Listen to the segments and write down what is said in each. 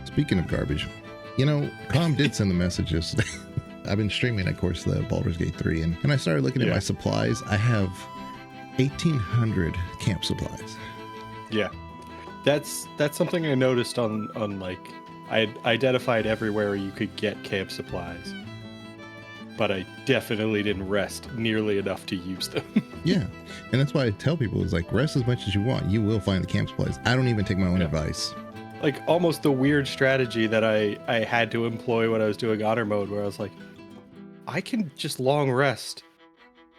Speaking of garbage, Com did send the messages. I've been streaming, of course, the Baldur's Gate 3, and I started looking at my supplies. I have 1,800 camp supplies. Yeah, that's something I noticed on like, I identified everywhere you could get camp supplies, but I definitely didn't rest nearly enough to use them. Yeah, and that's why I tell people, is like, rest as much as you want. You will find the camp supplies. I don't even take my own advice. Like, almost the weird strategy that I had to employ when I was doing honor mode, where I was like, I can just long rest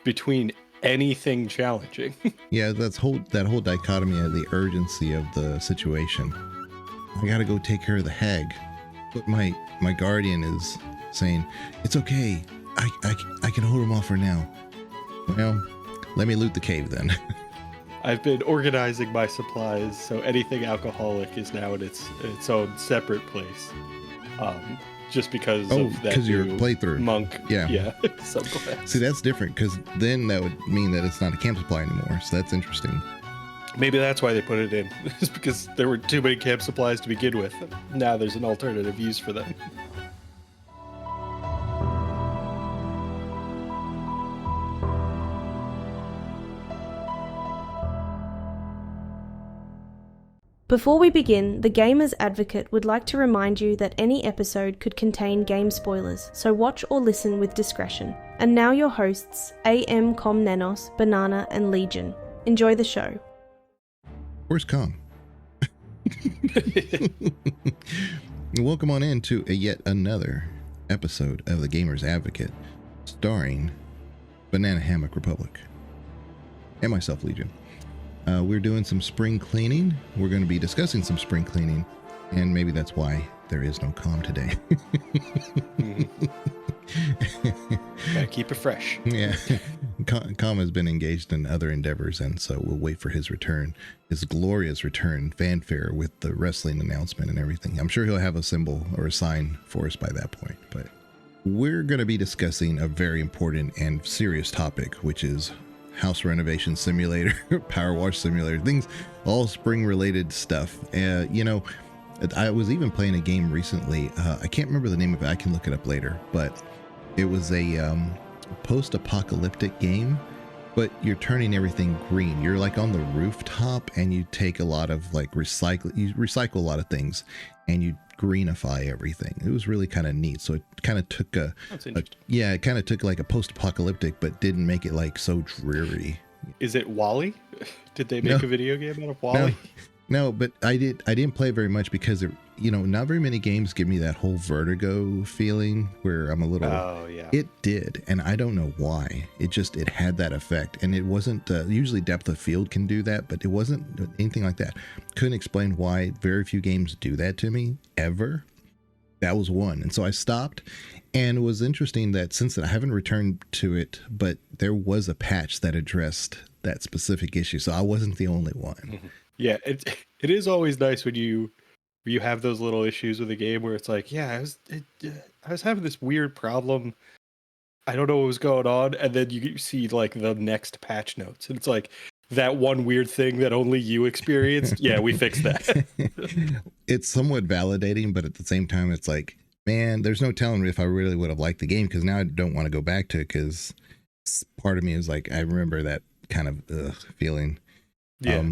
between anything challenging. Yeah, that whole dichotomy of the urgency of the situation. I gotta go take care of the hag, but my guardian is saying, it's okay, I can hold him off for now. Well, let me loot the cave then. I've been organizing my supplies, so anything alcoholic is now in its own separate place. Just because of that because your playthrough monk. Yeah. Subclass. See, that's different, because then that would mean that it's not a camp supply anymore. So that's interesting. Maybe that's why they put it in. It's because there were too many camp supplies to begin with. Now there's an alternative use for them. Before we begin, the Gamer's Advocate would like to remind you that any episode could contain game spoilers, so watch or listen with discretion. And now your hosts, AM, Com Nenos, Banana, and Legion. Enjoy the show. Where's Com? Welcome on in to yet another episode of the Gamer's Advocate, starring Banana Hammock Republic and myself, Legion. We're doing some spring cleaning. We're going to be discussing some spring cleaning, and maybe that's why there is no Com today. Gotta keep it fresh. Yeah. Com has been engaged in other endeavors, and so we'll wait for his return, his glorious return, fanfare with the wrestling announcement and everything. I'm sure he'll have a symbol or a sign for us by that point, but we're going to be discussing a very important and serious topic, which is house renovation simulator, PowerWash simulator, things, all spring related stuff. I was even playing a game recently. I can't remember the name of it. I can look it up later, but it was a post-apocalyptic game, but you're turning everything green. You're like on the rooftop, and you take a lot of like recycle a lot of things, and you greenify everything. It was really kind of neat. So it kind of took it kind of took like a post-apocalyptic, but didn't make it like so dreary. Is it Wall-E? Did they make a video game out of Wall-E? No, but I didn't play very much because not very many games give me that whole vertigo feeling where I'm a little. Oh yeah. It did, and I don't know why. It had that effect, and it wasn't usually depth of field can do that, but it wasn't anything like that. Couldn't explain why. Very few games do that to me ever. That was one, and so I stopped. And it was interesting that since I haven't returned to it, but there was a patch that addressed that specific issue, so I wasn't the only one. Mm-hmm. Yeah, it is always nice when you have those little issues with a game where it's like, I was having this weird problem. I don't know what was going on, and then you see like the next patch notes, and it's like that one weird thing that only you experienced. Yeah, we fixed that. It's somewhat validating, but at the same time, it's like, man, there's no telling if I really would have liked the game, because now I don't want to go back to it, because part of me is like, I remember that kind of feeling. Yeah.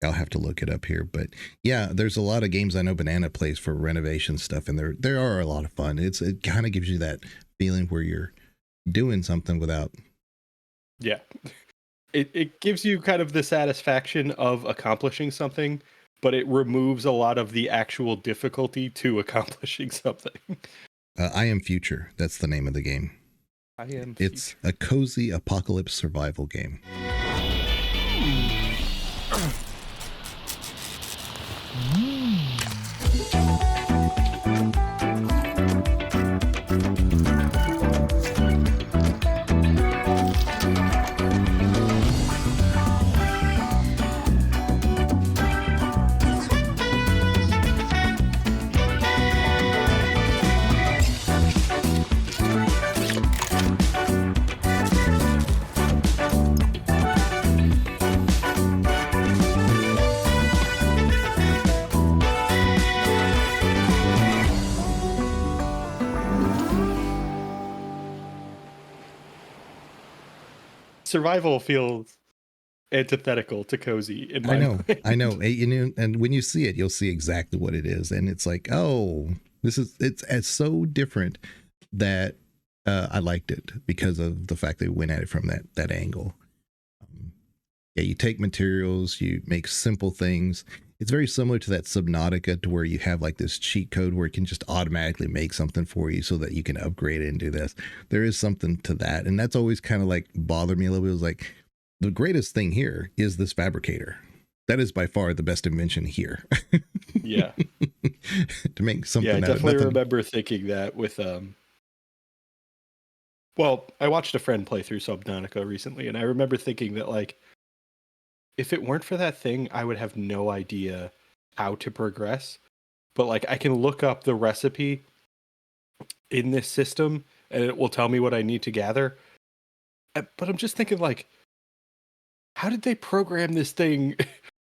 I'll have to look it up here, but yeah, there's a lot of games I know Banana plays for renovation stuff, and there are a lot of fun. It kind of gives you that feeling where you're doing something without. Yeah, it gives you kind of the satisfaction of accomplishing something, but it removes a lot of the actual difficulty to accomplishing something. I Am Future. That's the name of the game. I Am. It's a cozy apocalypse survival game. survival feels antithetical to cozy in my mind. I know. You know, and when you see it, you'll see exactly what it is, and it's like, oh, it's so different that I liked it because of the fact that we went at it from that angle. Yeah, you take materials, you make simple things. It's very similar to that Subnautica, to where you have like this cheat code where it can just automatically make something for you so that you can upgrade it and do this. There is something to that, and that's always kind of like bothered me a little bit. It was like, the greatest thing here is this fabricator. That is by far the best invention here. Yeah. To make something I out of definitely nothing. remember thinking that with well, I watched a friend play through Subnautica recently, and I remember thinking that, like, if it weren't for that thing, I would have no idea how to progress. But, like, I can look up the recipe in this system, and it will tell me what I need to gather. But I'm just thinking, like, how did they program this thing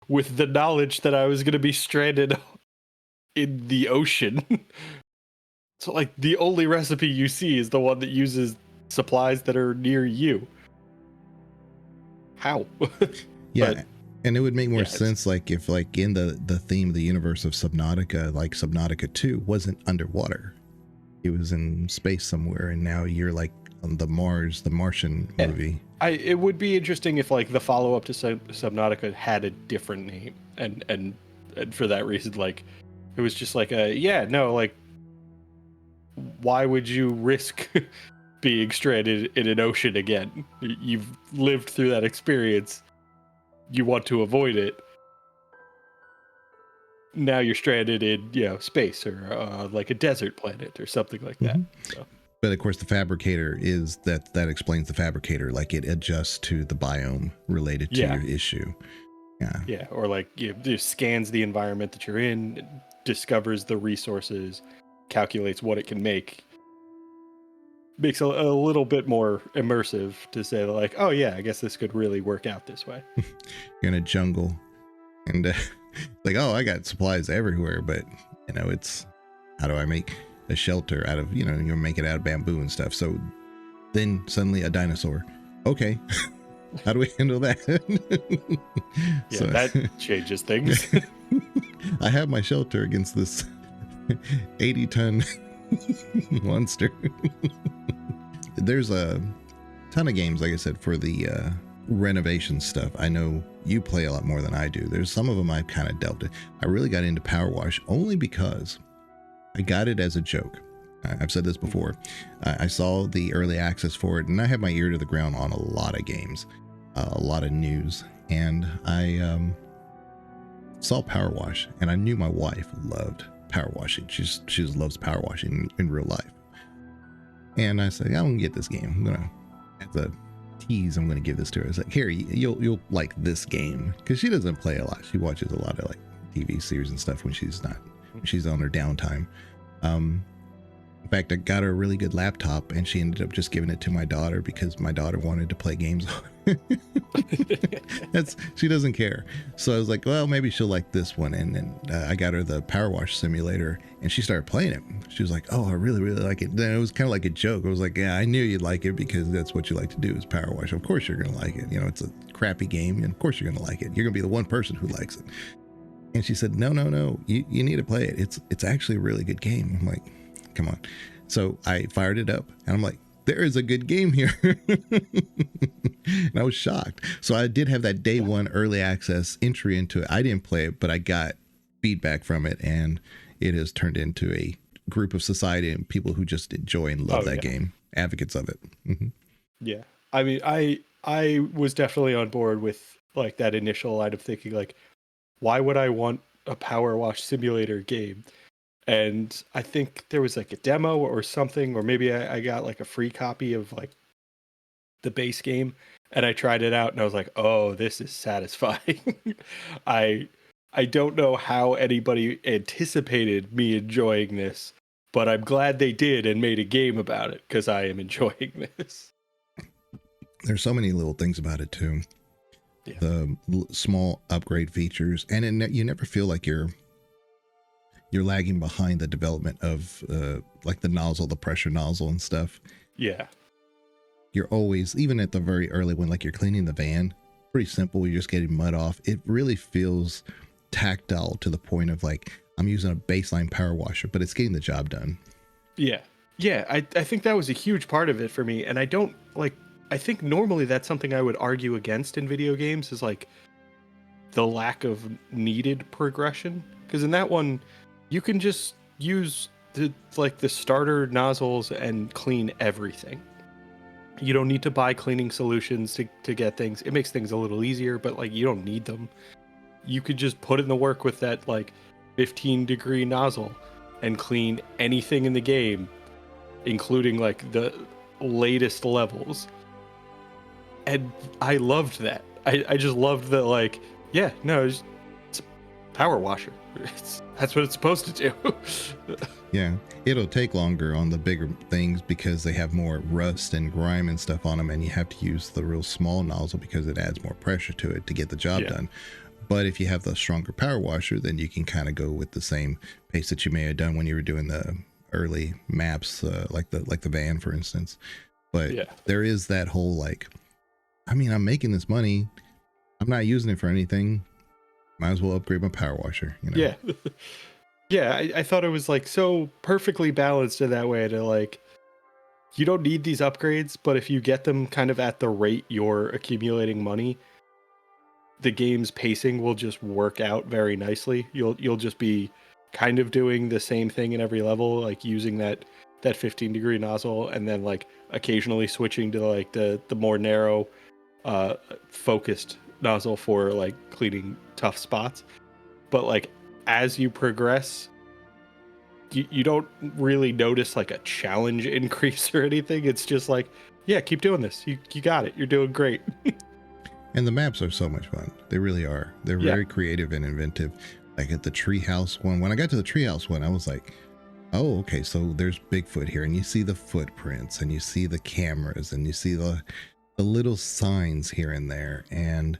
with the knowledge that I was going to be stranded in the ocean? So, like, the only recipe you see is the one that uses supplies that are near you. How? Yeah. But, and it would make more yeah, sense, like, if, like, in the theme of the universe of Subnautica, like Subnautica 2 wasn't underwater. It was in space somewhere, and now you're like on the Martian movie. it would be interesting if, like, the follow-up to Subnautica had a different name, and for that reason, like, it was just like like, why would you risk being stranded in an ocean again? You've lived through that experience. You want to avoid it. Now you're stranded in, space, or like a desert planet or something like that. So. But of course, the fabricator is that explains the fabricator. Like, it adjusts to the biome related to your issue. Yeah. Or like, it scans the environment that you're in, discovers the resources, calculates what it can make. Makes a little bit more immersive to say, like, oh yeah, I guess this could really work out this way. You're in a jungle, and like, oh, I got supplies everywhere, but it's, how do I make a shelter out of, you make it out of bamboo and stuff. So then suddenly a dinosaur. Okay. How do we handle that? So that changes things. I have my shelter against this 80-ton monster. There's a ton of games, like I said, for the renovation stuff. I know you play a lot more than I do. There's some of them I've kind of dealt with. I really got into PowerWash only because I got it as a joke. I've said this before. I saw the early access for it, and I have my ear to the ground on a lot of games, a lot of news, and I saw PowerWash, and I knew my wife loved powerwashing. She just loves powerwashing in real life. And I said, I'm gonna get this game. I'm gonna, as a tease, I'm gonna give this to her. I was like, here, you'll like this game, because she doesn't play a lot. She watches a lot of like TV series and stuff when she's on her downtime. In fact, I got her a really good laptop, and she ended up just giving it to my daughter because my daughter wanted to play games on it. She doesn't care. So I was like, well, maybe she'll like this one. And then I got her the PowerWash simulator, and she started playing it. She was like, oh, I really, really like it. Then it was kind of like a joke. I was like, yeah, I knew you'd like it because that's what you like to do is PowerWash. Of course you're going to like it. It's a crappy game, and of course you're going to like it. You're going to be the one person who likes it. And she said, no, you need to play it. It's actually a really good game. I'm like, come on. So I fired it up, and I'm like, there is a good game here. And I was shocked. So I did have that day one early access entry into it. I didn't play it, but I got feedback from it, and it has turned into a group of society and people who just enjoy and love that game, advocates of it. Mm-hmm. Yeah. I mean, I was definitely on board with like that initial line of thinking, like, why would I want a PowerWash simulator game? And I think there was like a demo or something, or maybe I got like a free copy of like the base game, and I tried it out, and I was like, oh, this is satisfying. I don't know how anybody anticipated me enjoying this, but I'm glad they did and made a game about it, because I am enjoying this. There's so many little things about it too. Yeah. The small upgrade features, and you never feel like you're lagging behind the development of like the nozzle, the pressure nozzle and stuff. Yeah. you're always, even at the very early when like you're cleaning the van, pretty simple, you're just getting mud off. It really feels tactile to the point of like I'm using a baseline power washer, but it's getting the job done. Yeah. Yeah, I think that was a huge part of it for me. And I think normally that's something I would argue against in video games is like the lack of needed progression. Because in that one, you can just use the starter nozzles and clean everything. You don't need to buy cleaning solutions to get things. It makes things a little easier, but like you don't need them. You could just put in the work with that like 15-degree nozzle and clean anything in the game, including like the latest levels. And I loved that. I just loved that, like, yeah, no, it's a power washer. That's what it's supposed to do. Yeah, it'll take longer on the bigger things because they have more rust and grime and stuff on them, and you have to use the real small nozzle because it adds more pressure to it to get the job done. But if you have the stronger power washer, then you can kind of go with the same pace that you may have done when you were doing the early maps, like the van, for instance. But there is that whole like, I mean, I'm making this money, I'm not using it for anything, might as well upgrade my power washer, you know? Yeah. Yeah, I thought it was like so perfectly balanced in that way to like, you don't need these upgrades, but if you get them kind of at the rate you're accumulating money, the game's pacing will just work out very nicely. You'll just be kind of doing the same thing in every level, like using that 15-degree nozzle, and then like occasionally switching to like the more narrow, focused nozzle for like cleaning tough spots. But like as you progress, you don't really notice like a challenge increase or anything. It's just like, yeah, keep doing this. You got it. You're doing great. And the maps are so much fun. They really are. They're very creative and inventive. Like at the treehouse one, when I got to the treehouse one, I was like, oh, okay, so there's Bigfoot here, and you see the footprints, and you see the cameras, and you see the little signs here and there, and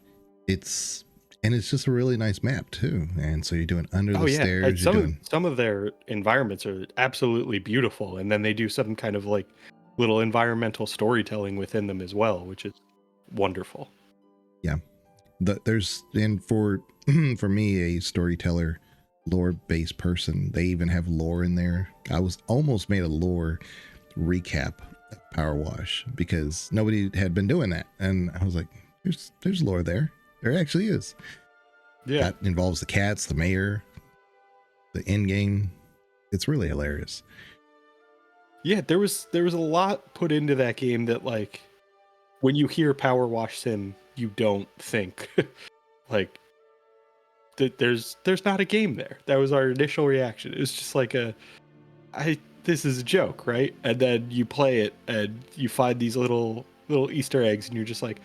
it's just a really nice map too. And so you're doing under the stairs. Some of their environments are absolutely beautiful, and then they do some kind of like little environmental storytelling within them as well, which is wonderful. Yeah, and for for me, a storyteller, lore-based person, they even have lore in there. I was almost made a lore recap of PowerWash because nobody had been doing that, and I was like, there's lore there. There actually is. Yeah, that involves the cats, the mayor, the end game. It's really hilarious. Yeah, there was a lot put into that game that like when you hear PowerWash Sim, you don't think like that there's not a game there. That was our initial reaction. It was just like this is a joke, right? And then you play it and you find these little Easter eggs and you're just like,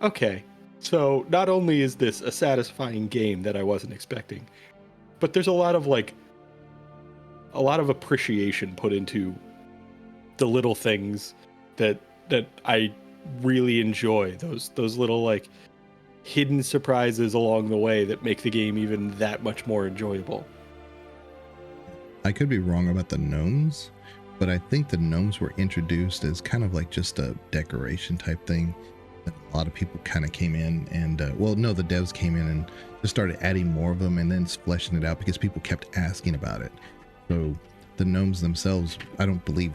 okay, so not only is this a satisfying game that I wasn't expecting, but there's a lot of appreciation put into the little things that I really enjoy. Those little like hidden surprises along the way that make the game even that much more enjoyable. I could be wrong about the gnomes, but I think the gnomes were introduced as kind of like just a decoration type thing. A lot of people kind of came in and the devs came in and just started adding more of them and then fleshing it out because people kept asking about it. So the gnomes themselves, I don't believe,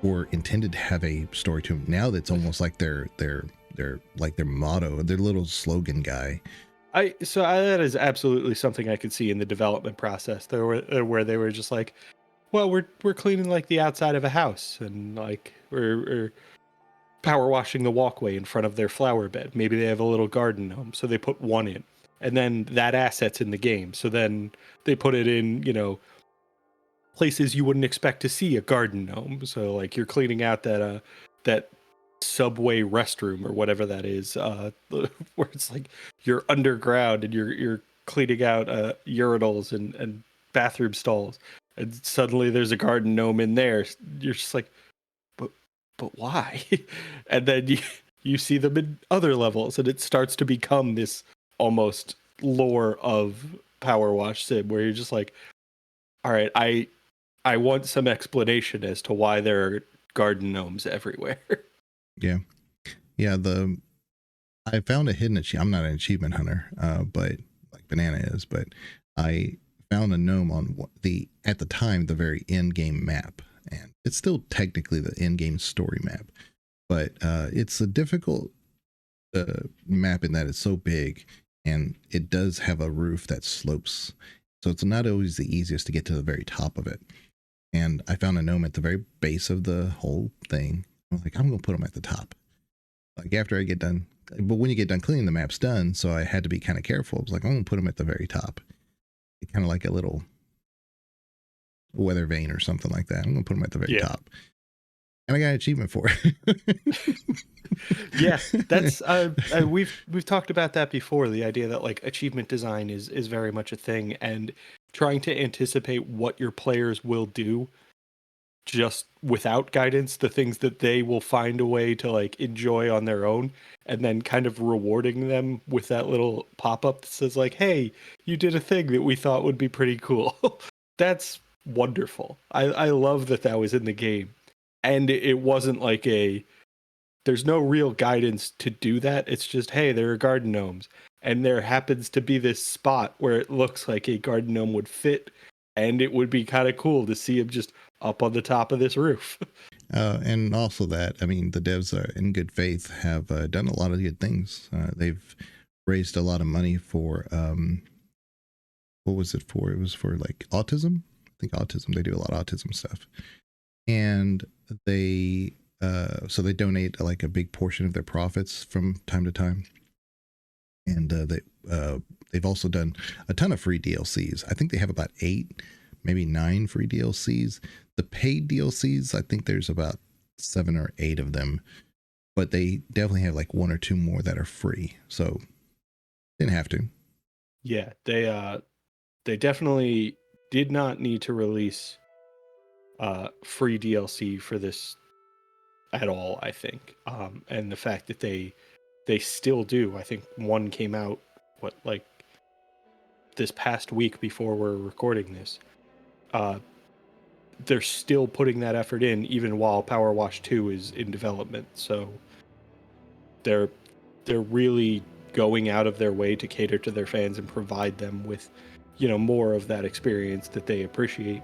were intended to have a story to them. Now that's almost like their like their motto, their little slogan guy. That is absolutely something I could see in the development process. Where they were just like, well, we're cleaning like the outside of a house, and like we're power washing the walkway in front of their flower bed. Maybe they have a little garden gnome, so they put one in, and then that asset's in the game. So then they put it in, places you wouldn't expect to see a garden gnome. So like you're cleaning out that subway restroom or whatever that is, where it's like you're underground and you're cleaning out urinals and bathroom stalls, and suddenly there's a garden gnome in there. You're just like, but why? And then you see them in other levels, and it starts to become this almost lore of PowerWash Sim, where you're just like, all right, I want some explanation as to why there are garden gnomes everywhere. Yeah. Yeah. I found a hidden achievement. I'm not an achievement hunter, but like Banana is, but I found a gnome on at the time, the very end game map. And it's still technically the end game story map, but it's a difficult map in that it's so big and it does have a roof that slopes. So it's not always the easiest to get to the very top of it. And I found a gnome at the very base of the whole thing. I was like, I'm going to put him at the top. Like after I get done, but when you get done cleaning, the map's done. So I had to be kind of careful. I was like, I'm going to put him at the very top. Kind of like a little weather vane or something like that. I'm going to put him at the very top. And I got an achievement for it. Yeah, that's we've talked about that before. The idea that like achievement design is very much a thing, and trying to anticipate what your players will do just without guidance, the things that they will find a way to like enjoy on their own, and then kind of rewarding them with that little pop-up that says like, hey, you did a thing that we thought would be pretty cool. That's wonderful. I love that was in the game. And it wasn't like there's no real guidance to do that. It's just, hey, there are garden gnomes. And there happens to be this spot where it looks like a garden gnome would fit. And it would be kind of cool to see him just up on the top of this roof. And also that, I mean, the devs in good faith have done a lot of good things. They've raised a lot of money for, what was it for? It was for like autism. I think autism. They do a lot of autism stuff. And they donate like a big portion of their profits from time to time. And they've also done a ton of free DLCs. I think they have about 8, maybe 9 free DLCs. The paid DLCs, I think there's about 7 or 8 of them, but they definitely have like 1 or 2 more that are free. So didn't have to. Yeah, they definitely did not need to release free DLC for this at all, I think. And the fact that they still do. I think one came out like this past week before we're recording this. They're still putting that effort in even while PowerWash 2 is in development. So they're really going out of their way to cater to their fans and provide them with, more of that experience that they appreciate.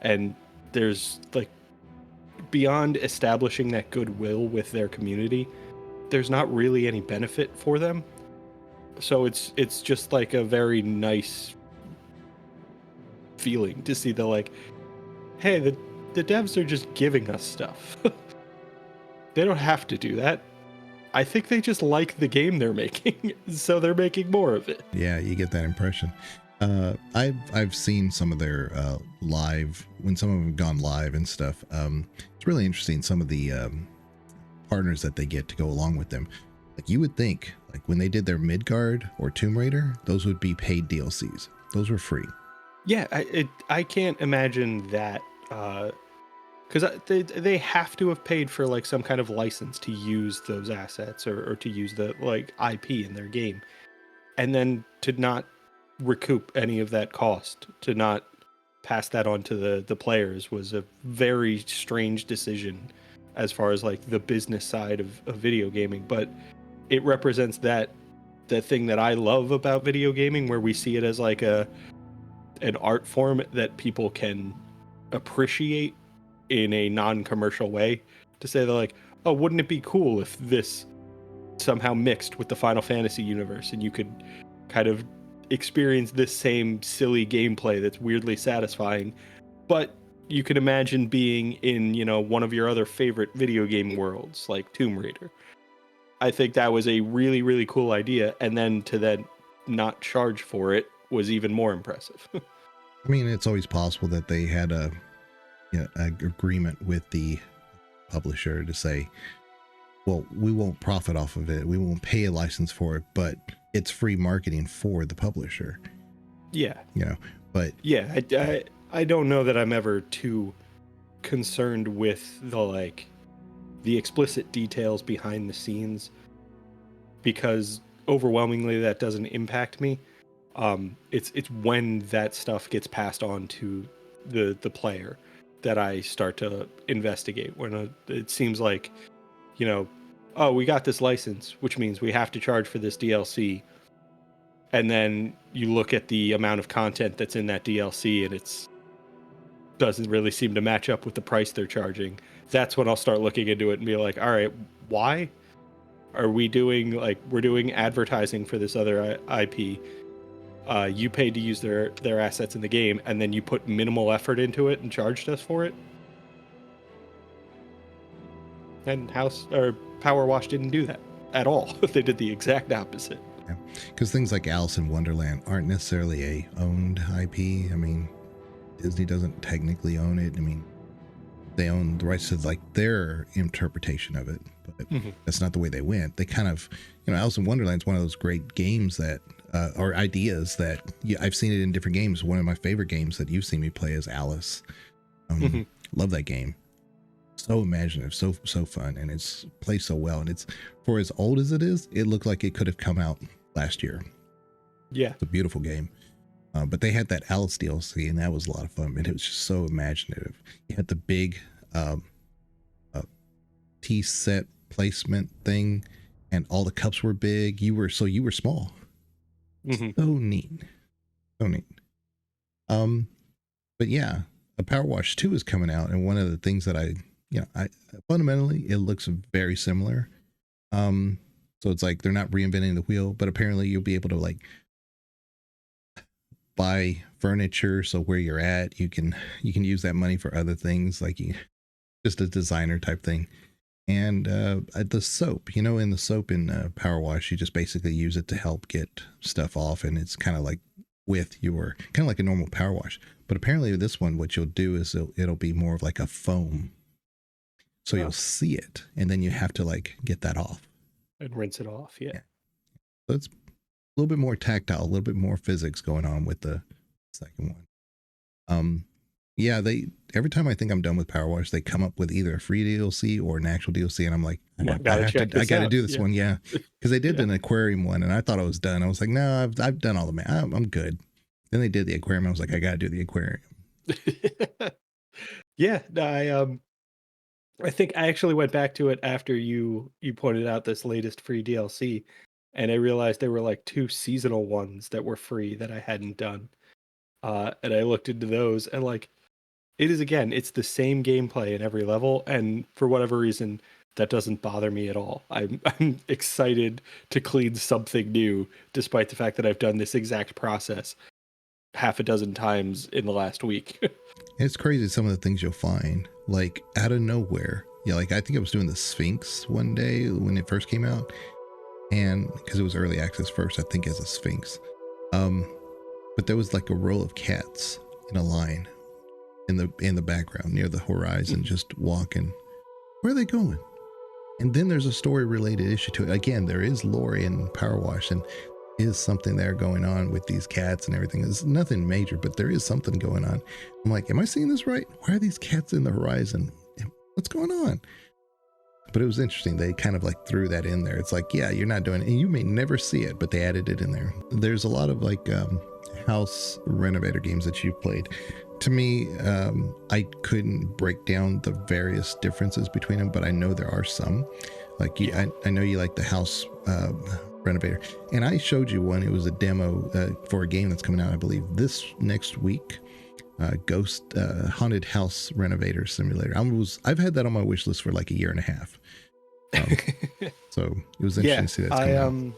And there's like, beyond establishing that goodwill with their community, there's not really any benefit for them. So it's just like a very nice feeling to see the like, hey, the devs are just giving us stuff. They don't have to do that. I think they just like the game they're making, so they're making more of it. Yeah, you get that impression. I've seen some of their live, when some of them have gone live and stuff. It's really interesting, some of the partners that they get to go along with them. Like you would think, like when they did their Midgard or Tomb Raider, those would be paid DLCs. Those were free. Yeah, I can't imagine that, because they have to have paid for like some kind of license to use those assets or to use the like IP in their game, and then to not recoup any of that cost, to not pass that on to the players, was a very strange decision as far as like the business side of video gaming. But it represents that thing that I love about video gaming, where we see it as like an art form that people can appreciate in a non-commercial way, to say they're like, oh, wouldn't it be cool if this somehow mixed with the Final Fantasy universe and you could kind of experience this same silly gameplay that's weirdly satisfying, but you could imagine being in, one of your other favorite video game worlds like Tomb Raider. I think that was a really, really cool idea, and then to then not charge for it was even more impressive. I mean, it's always possible that they had a agreement with the publisher to say, well, we won't profit off of it, we won't pay a license for it, but it's free marketing for the publisher. Yeah. But yeah, I don't know that I'm ever too concerned with the explicit details behind the scenes, because overwhelmingly that doesn't impact me. It's when that stuff gets passed on to the player that I start to investigate. When it seems like, oh, we got this license, which means we have to charge for this DLC. And then you look at the amount of content that's in that DLC and it's doesn't really seem to match up with the price they're charging. That's when I'll start looking into it and be like, all right, why are we doing, like, we're doing advertising for this other IP. You paid to use their assets in the game, and then you put minimal effort into it and charged us for it. And PowerWash didn't do that at all. They did the exact opposite. Yeah, because things like Alice in Wonderland aren't necessarily a owned IP. I mean, Disney doesn't technically own it. I mean, they own the rights to like their interpretation of it, but that's not the way they went. They kind of, Alice in Wonderland is one of those great games that, or ideas that I've seen it in different games. One of my favorite games that you've seen me play is Alice. Love that game. So imaginative, so fun, and it's played so well. And it's, for as old as it is, it looked like it could have come out last year. Yeah, it's a beautiful game. But they had that Alice DLC, and that was a lot of fun. And it was just so imaginative. You had the big tea set placement thing, and all the cups were big. You were small. So neat, so neat. But yeah, a PowerWash 2 is coming out, and one of the things that I fundamentally it looks very similar. So it's like they're not reinventing the wheel, but apparently you'll be able to like buy furniture, so where you're at you can use that money for other things, like just a designer type thing. And the soap, in the soap in PowerWash, you just basically use it to help get stuff off, and it's kind of like with your kind of like a normal PowerWash. But apparently this one, what you'll do is it'll be more of like a foam, so you'll see it and then you have to like get that off and rinse it off. Yeah. So it's a little bit more tactile, a little bit more physics going on with the second one. Yeah, every time I think I'm done with PowerWash, they come up with either a free DLC or an actual DLC, and I'm like, I got to do this one, yeah, because they did an aquarium one, and I thought I was done. I was like, no, I've done all the I'm good. Then they did the aquarium. I was like, I got to do the aquarium. Yeah, I think I actually went back to it after you pointed out this latest free DLC, and I realized there were like 2 seasonal ones that were free that I hadn't done. And I looked into those, and like, it's the same gameplay in every level, and for whatever reason, that doesn't bother me at all. I'm excited to clean something new, despite the fact that I've done this exact process half a dozen times in the last week. It's crazy some of the things you'll find, like out of nowhere. Yeah, like I think I was doing the Sphinx one day when it first came out, and because it was early access first, I think as a Sphinx. But there was like a row of cats in a line in the background near the horizon, just walking. Where are they going? And then there's a story related issue to it. Again, there is lore in PowerWash, and is something there going on with these cats and everything. It's nothing major, but there is something going on. I'm like, am I seeing this right? Why are these cats in the horizon? What's going on? But it was interesting. They kind of like threw that in there. It's like, yeah, you're not doing it, and you may never see it, but they added it in there. There's a lot of like house renovator games that you've played. To me, I couldn't break down the various differences between them, but I know there are some. Like I know you like the house renovator, and I showed you one. It was a demo for a game that's coming out, I believe, this next week. Ghost Haunted House Renovator Simulator. I've had that on my wish list for like a year and a half. So it was interesting to see that coming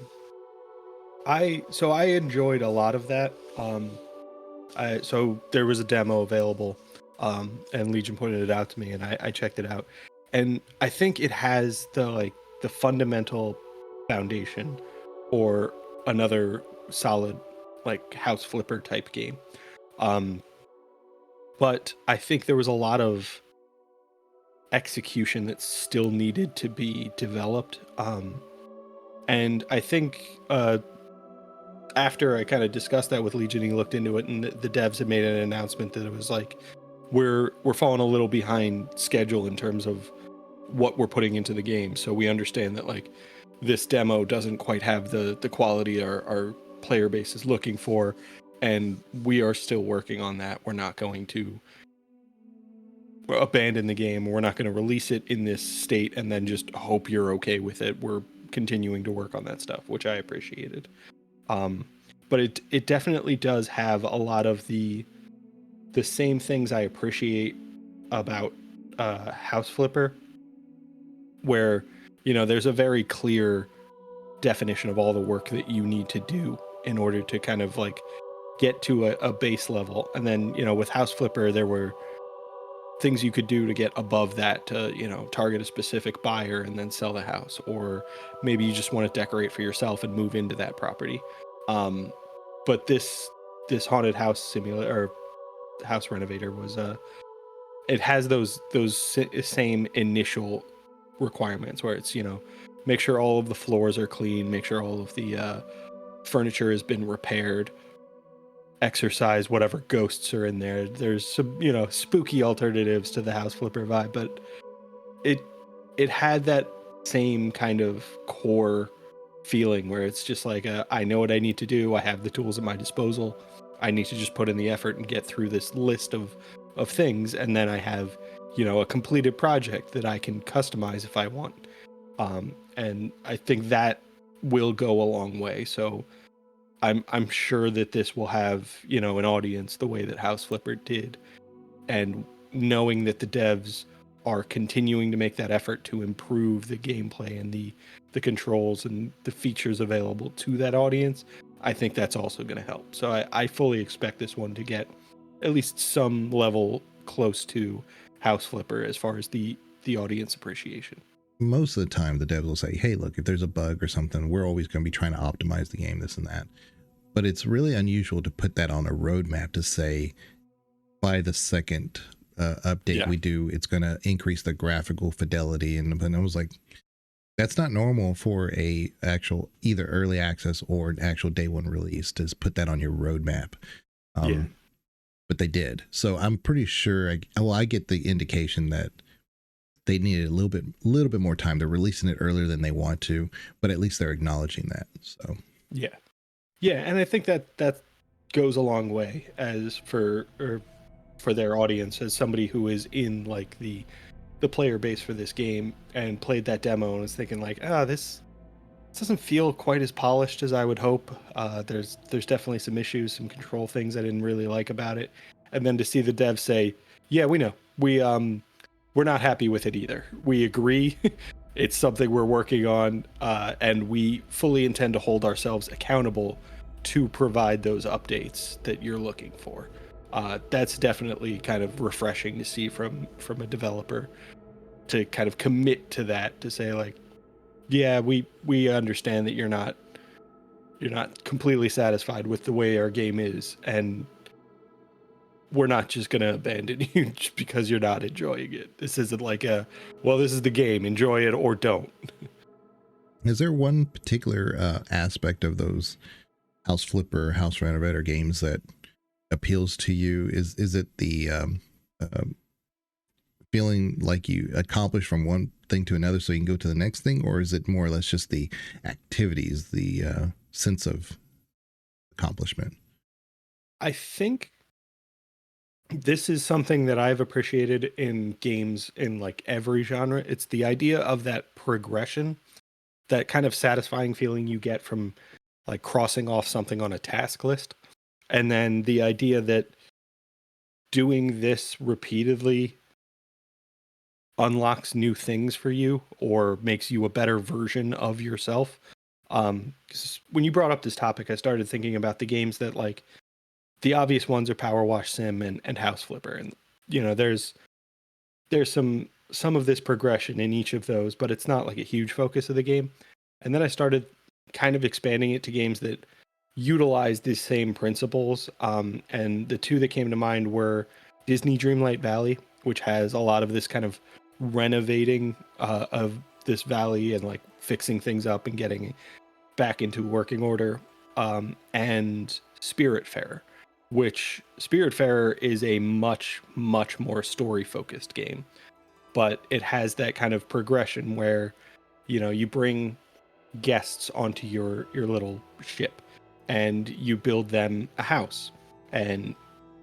out. So I enjoyed a lot of that. So there was a demo available, and Legion pointed it out to me, and I checked it out, and I think it has the fundamental foundation or another solid like house flipper type game. But I think there was a lot of execution that still needed to be developed. And I think after I kind of discussed that with Legion, he looked into it, and the devs had made an announcement that it was like, we're falling a little behind schedule in terms of what we're putting into the game. So we understand that like this demo doesn't quite have the quality our player base is looking for, and we are still working on that. We're not going to abandon the game. We're not going to release it in this state and then just hope you're okay with it. We're continuing to work on that stuff, which I appreciated. But it definitely does have a lot of the same things I appreciate about House Flipper, where, you know, there's a very clear definition of all the work that you need to do in order to kind of like get to a base level. And then, you know, with House Flipper, there were things you could do to get above that to, you know, target a specific buyer and then sell the house, or maybe you just want to decorate for yourself and move into that property. But this haunted house simulator or house renovator was it has those same initial requirements where it's, you know, make sure all of the floors are clean, make sure all of the furniture has been repaired, exercise whatever ghosts are in there. There's some, you know, spooky alternatives to the House Flipper vibe, but it had that same kind of core feeling where it's just like, I know what I need to do. I have the tools at my disposal. I need to just put in the effort and get through this list of things, and then I have, you know, a completed project that I can customize if I want. And I think that will go a long way. So I'm sure that this will have, you know, an audience the way that House Flipper did, and knowing that the devs are continuing to make that effort to improve the gameplay and the controls and the features available to that audience, I think that's also going to help. So I fully expect this one to get at least some level close to House Flipper as far as the audience appreciation. Most of the time the devs will say, hey, look, if there's a bug or something, we're always going to be trying to optimize the game, this and that. But it's really unusual to put that on a roadmap to say, by the second update we do, it's going to increase the graphical fidelity. And I was like, that's not normal for a actual either early access or an actual day one release to put that on your roadmap. But they did. So I'm pretty sure, I get the indication that they needed a little bit more time. They're releasing it earlier than they want to, but at least they're acknowledging that. So yeah, and I think that goes a long way as for their audience, as somebody who is in like the player base for this game and played that demo and was thinking like, this doesn't feel quite as polished as I would hope. There's definitely some issues, some control things I didn't really like about it. And then to see the devs say, yeah, we know, we're not happy with it either. We agree. It's something we're working on, and we fully intend to hold ourselves accountable to provide those updates that you're looking for. That's definitely kind of refreshing to see from a developer, to kind of commit to that, to say like, yeah, we understand that you're not completely satisfied with the way our game is, and we're not just going to abandon you just because you're not enjoying it. This isn't like this is the game, enjoy it or don't. Is there one particular aspect of those House Flipper, House Renovator games that appeals to you? Is it the feeling like you accomplish from one thing to another so you can go to the next thing, or is it more or less just the activities, the sense of accomplishment? I think this is something that I've appreciated in games in like every genre. It's the idea of that progression, that kind of satisfying feeling you get from like crossing off something on a task list. And then the idea that doing this repeatedly unlocks new things for you or makes you a better version of yourself. 'Cause when you brought up this topic, I started thinking about the games that, like, the obvious ones are PowerWash Sim and House Flipper. And, you know, there's some of this progression in each of those, but it's not like a huge focus of the game. And then I started kind of expanding it to games that utilize these same principles. And the two that came to mind were Disney Dreamlight Valley, which has a lot of this kind of renovating of this valley and like fixing things up and getting back into working order, and Spiritfarer, which Spiritfarer is a much more story focused game, but it has that kind of progression where, you know, you bring guests onto your little ship and you build them a house, and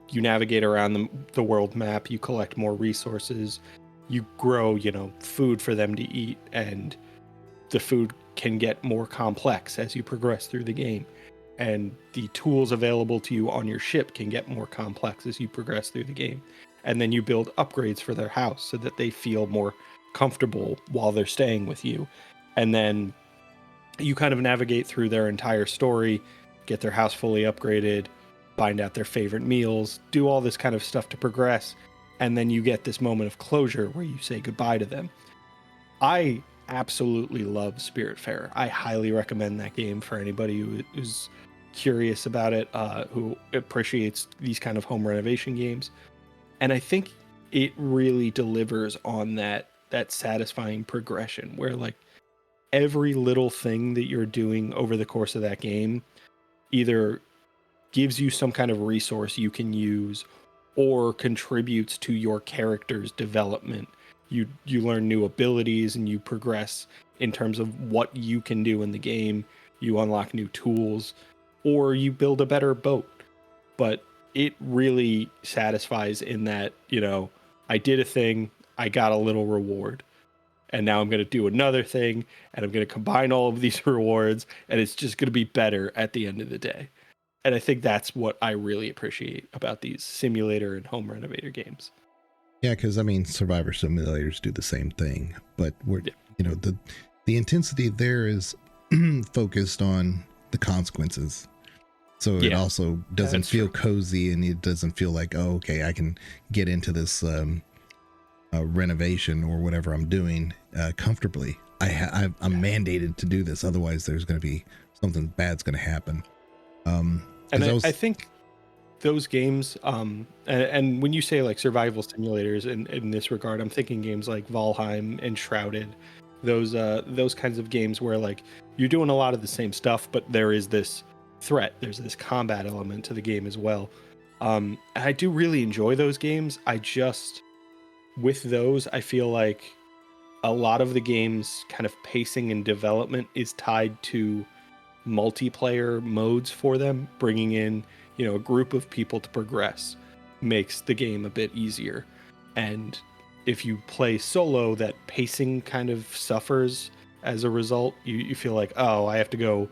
you navigate around the world map, you collect more resources, you grow, food for them to eat, and the food can get more complex as you progress through the game. And the tools available to you on your ship can get more complex as you progress through the game. And then you build upgrades for their house so that they feel more comfortable while they're staying with you. And then you kind of navigate through their entire story, get their house fully upgraded, find out their favorite meals, do all this kind of stuff to progress. And then you get this moment of closure where you say goodbye to them. I absolutely love Spiritfarer. I highly recommend that game for anybody who's curious about it, who appreciates these kind of home renovation games. And I think it really delivers on that satisfying progression where like every little thing that you're doing over the course of that game either gives you some kind of resource you can use or contributes to your character's development. You learn new abilities and you progress in terms of what you can do in the game. You unlock new tools or you build a better boat. But it really satisfies in that, I did a thing, I got a little reward. And now I'm going to do another thing and I'm going to combine all of these rewards and it's just going to be better at the end of the day. And I think that's what I really appreciate about these simulator and home renovator games. Yeah, because survivor simulators do the same thing, but the intensity there is focused on the consequences. So it also doesn't feel cozy, and it doesn't feel like, oh, okay, I can get into this renovation or whatever I'm doing comfortably. I'm mandated to do this, otherwise there's going to be something bad's going to happen. I think those games, and when you say like survival simulators in this regard, I'm thinking games like Valheim and Shrouded, those kinds of games where like you're doing a lot of the same stuff, but there is this threat, there's this combat element to the game as well. And I do really enjoy those games. With those, I feel like a lot of the game's kind of pacing and development is tied to multiplayer modes for them. Bringing in, a group of people to progress makes the game a bit easier. And if you play solo, that pacing kind of suffers as a result. You feel like, oh, I have to go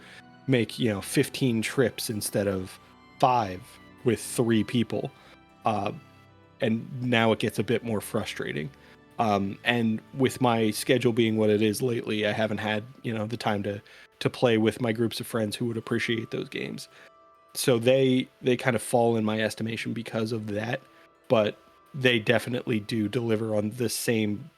make, 15 trips instead of 5 with 3 people. And now it gets a bit more frustrating. And with my schedule being what it is lately, I haven't had, the time to play with my groups of friends who would appreciate those games. So they kind of fall in my estimation because of that, but they definitely do deliver on the same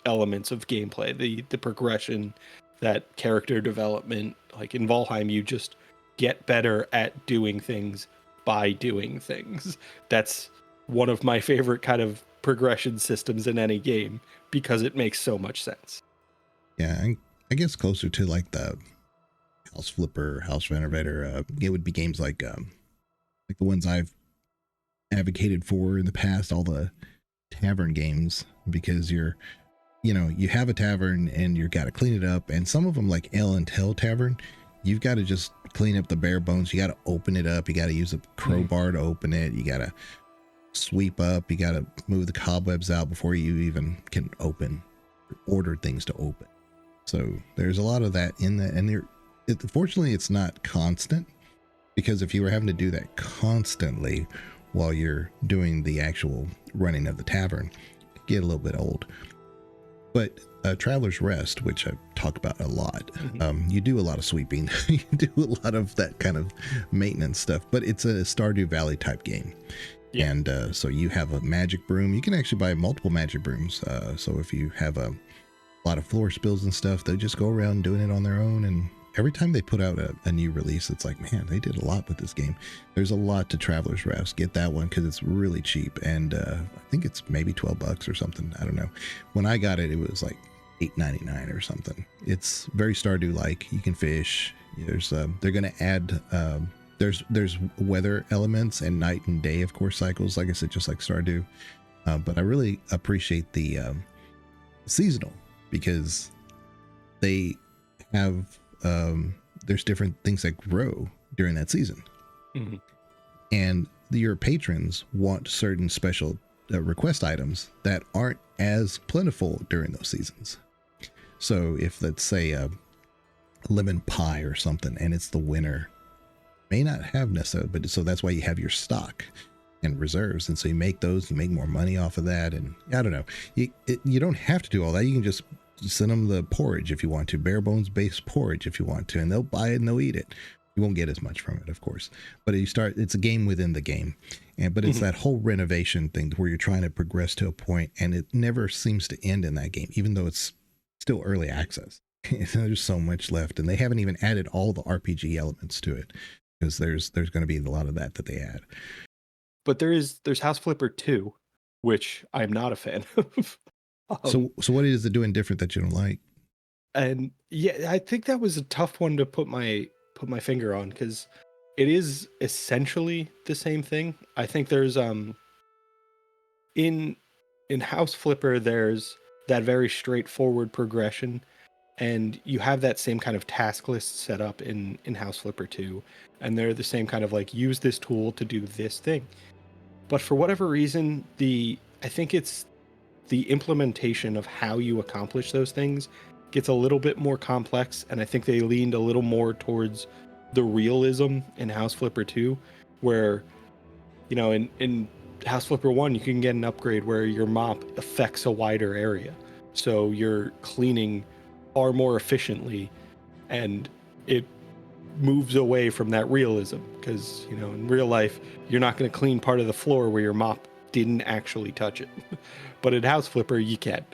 elements of gameplay, the progression, that character development. Like in Valheim, you just get better at doing things by doing things. That's one of my favorite kind of progression systems in any game because it makes so much sense. Yeah, I guess closer to like the house flipper, house renovator, it would be games like the ones I've advocated for in the past, all the tavern games, because you have a tavern and you got to clean it up, and some of them like El and Tell Tavern, you've got to just clean up the bare bones. You got to open it up. You got to use a crowbar to open it. You got to sweep up. You got to move the cobwebs out before you even can order things to open. So there's a lot of that in that, and fortunately it's not constant, because if you were having to do that constantly while you're doing the actual running of the tavern, it could get a little bit old. But Traveler's Rest, which I talk about a lot, you do a lot of sweeping, you do a lot of that kind of maintenance stuff, but it's a Stardew Valley type game. Yeah. And so you have a magic broom. You can actually buy multiple magic brooms. So if you have a lot of floor spills and stuff, they just go around doing it on their own. And every time they put out a new release, it's like, man, they did a lot with this game. There's a lot to Traveler's Rest. Get that one because it's really cheap. And I think it's maybe $12 or something. I don't know. When I got it, it was like $8.99 or something. It's very Stardew-like. You can fish. There's they're going to add there's weather elements and night and day, of course, cycles, like I said, just like Stardew. But I really appreciate the seasonal, because they have there's different things that grow during that season. And your patrons want certain special request items that aren't as plentiful during those seasons. So if, let's say, a lemon pie or something, and it's the winter, may not have necessarily, but so that's why you have your stock and reserves, and so you make those, you make more money off of that. And I don't know, you don't have to do all that. You can just send them the porridge if you want to, bare bones based porridge if you want to, and they'll buy it and they'll eat it. You won't get as much from it, of course, but it's a game within the game. But it's that whole renovation thing where you're trying to progress to a point, and it never seems to end in that game, even though it's still early access. There's so much left, and they haven't even added all the RPG elements to it, because there's going to be a lot of that they add. But there's House Flipper 2, which I'm not a fan of. So what is it doing different that you don't like? And yeah, I think that was a tough one to put my finger on, because it is essentially the same thing. I think there's in House Flipper there's that very straightforward progression, and you have that same kind of task list set up in House Flipper 2, and they're the same kind of like, use this tool to do this thing. But for whatever reason, I think it's the implementation of how you accomplish those things gets a little bit more complex, and I think they leaned a little more towards the realism in House Flipper 2, where, you know, in House Flipper 1, you can get an upgrade where your mop affects a wider area. So you're cleaning far more efficiently, and it moves away from that realism, because, you know, in real life, you're not going to clean part of the floor where your mop didn't actually touch it. But in House Flipper, you can.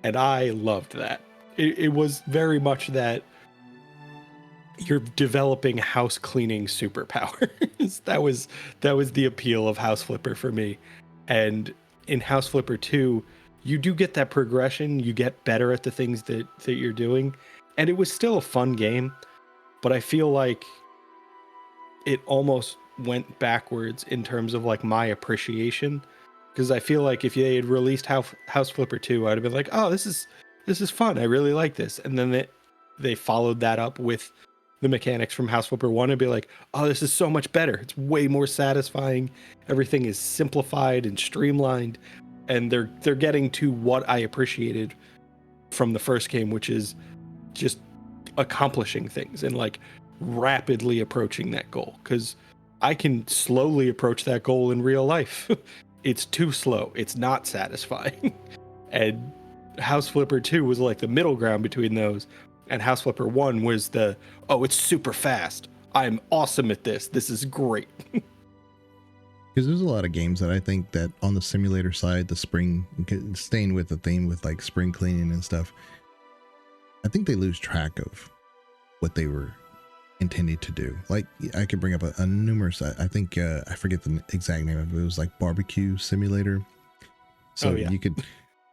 And I loved that. It was very much that you're developing house cleaning superpowers. that was the appeal of House Flipper for me. And in House Flipper 2, you do get that progression. You get better at the things that you're doing. And it was still a fun game, but I feel like it almost went backwards in terms of like my appreciation. Because I feel like if they had released House Flipper 2, I'd have been like, oh, this is fun. I really like this. And then they followed that up with the mechanics from House Flipper 1 and be like, oh, this is so much better. It's way more satisfying. Everything is simplified and streamlined. And they're getting to what I appreciated from the first game, which is just accomplishing things and like rapidly approaching that goal. Because I can slowly approach that goal in real life. It's too slow. It's not satisfying. And House Flipper 2 was like the middle ground between those. And House Flipper 1 was it's super fast. I'm awesome at this. This is great. Because there's a lot of games that I think that on the simulator side, staying with the theme with like spring cleaning and stuff, I think they lose track of what they were intended to do. Like, I could bring up a numerous, I think, I forget the exact name of it. It was like Barbecue Simulator. So you could,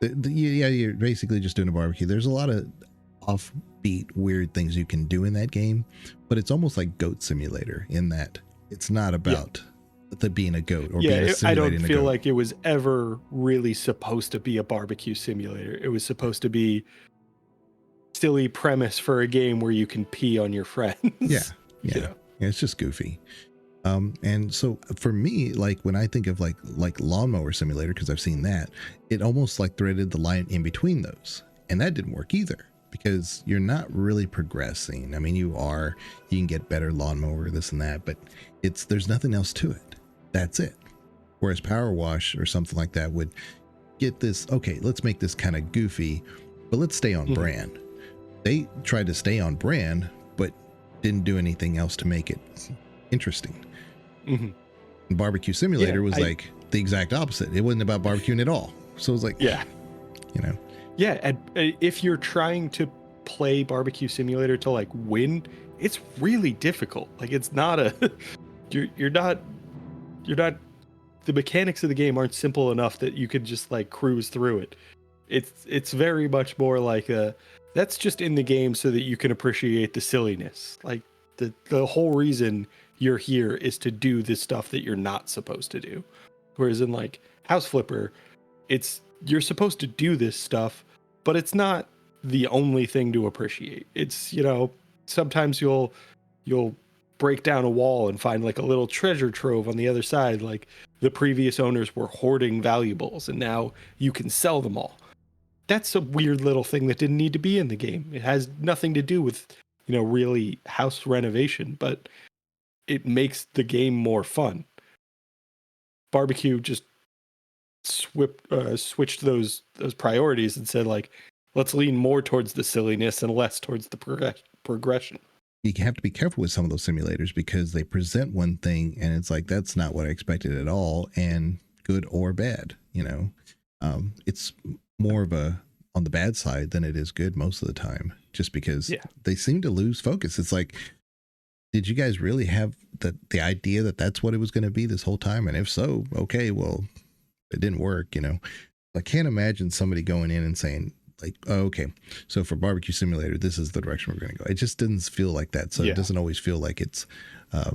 you're basically just doing a barbecue. There's a lot of offbeat, weird things you can do in that game, but it's almost like Goat Simulator in that it's not about being a goat or being a simulating. I don't feel like it was ever really supposed to be a barbecue simulator. It was supposed to be silly premise for a game where you can pee on your friends. Yeah. You know? Yeah, it's just goofy. And so for me, like when I think of like Lawnmower Simulator, because I've seen that, it almost like threaded the line in between those, and that didn't work either, because you're not really progressing. I mean, you can get better lawnmower, this and that, but there's nothing else to it. That's it. Whereas PowerWash or something like that would get this, okay, let's make this kind of goofy, but let's stay on brand. They tried to stay on brand, but didn't do anything else to make it interesting. Barbecue Simulator was like the exact opposite. It wasn't about barbecuing at all. So it was like, you know. Yeah, and if you're trying to play Barbecue Simulator to like win, it's really difficult. Like, it's not you're not the mechanics of the game aren't simple enough that you could just like cruise through it. It's very much more like that's just in the game so that you can appreciate the silliness. Like, the whole reason you're here is to do this stuff that you're not supposed to do. Whereas in like House Flipper, you're supposed to do this stuff, but it's not the only thing to appreciate. It's, you know, sometimes you'll break down a wall and find like a little treasure trove on the other side. Like the previous owners were hoarding valuables and now you can sell them all. That's a weird little thing that didn't need to be in the game. It has nothing to do with, really house renovation, but it makes the game more fun. Barbecue just switched those priorities and said, like, let's lean more towards the silliness and less towards the progression. You have to be careful with some of those simulators because they present one thing and it's like, that's not what I expected at all, and good or bad. It's more of a on the bad side than it is good most of the time, just because they seem to lose focus. It's like, did you guys really have the idea that that's what it was going to be this whole time? And if so, okay, well, it didn't work. I can't imagine somebody going in and saying like, oh, okay, so for Barbecue Simulator, this is the direction we're going to go. It just didn't feel like that. So it doesn't always feel like it's a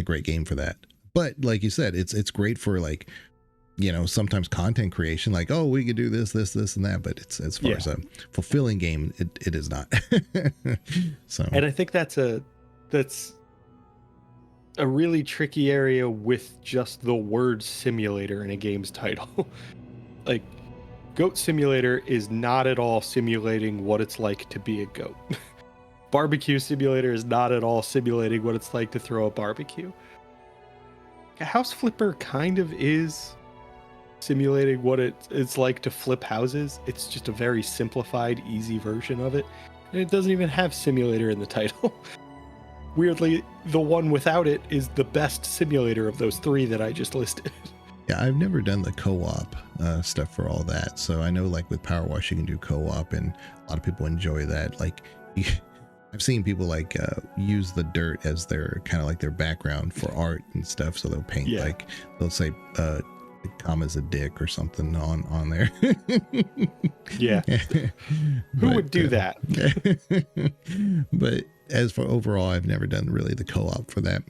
great game for that. But like you said, it's great for like, sometimes content creation, like, oh, we could do this, and that, but it's as far as a fulfilling game, it is not. So, and I think that's a really tricky area with just the word simulator in a game's title. Like, Goat Simulator is not at all simulating what it's like to be a goat. Barbecue Simulator is not at all simulating what it's like to throw a barbecue. A House Flipper kind of is simulating what it's like to flip houses. It's just a very simplified, easy version of it. And it doesn't even have simulator in the title. Weirdly, the one without it is the best simulator of those three that I just listed. Yeah, I've never done the co-op stuff for all that. So I know like with PowerWash, you can do co-op and a lot of people enjoy that. Like I've seen people like use the dirt as their kind of like their background for art and stuff. So they'll paint like, they'll say, comma's a dick or something on there. Yeah. Who would do that? But as for overall, I've never done really the co-op for that.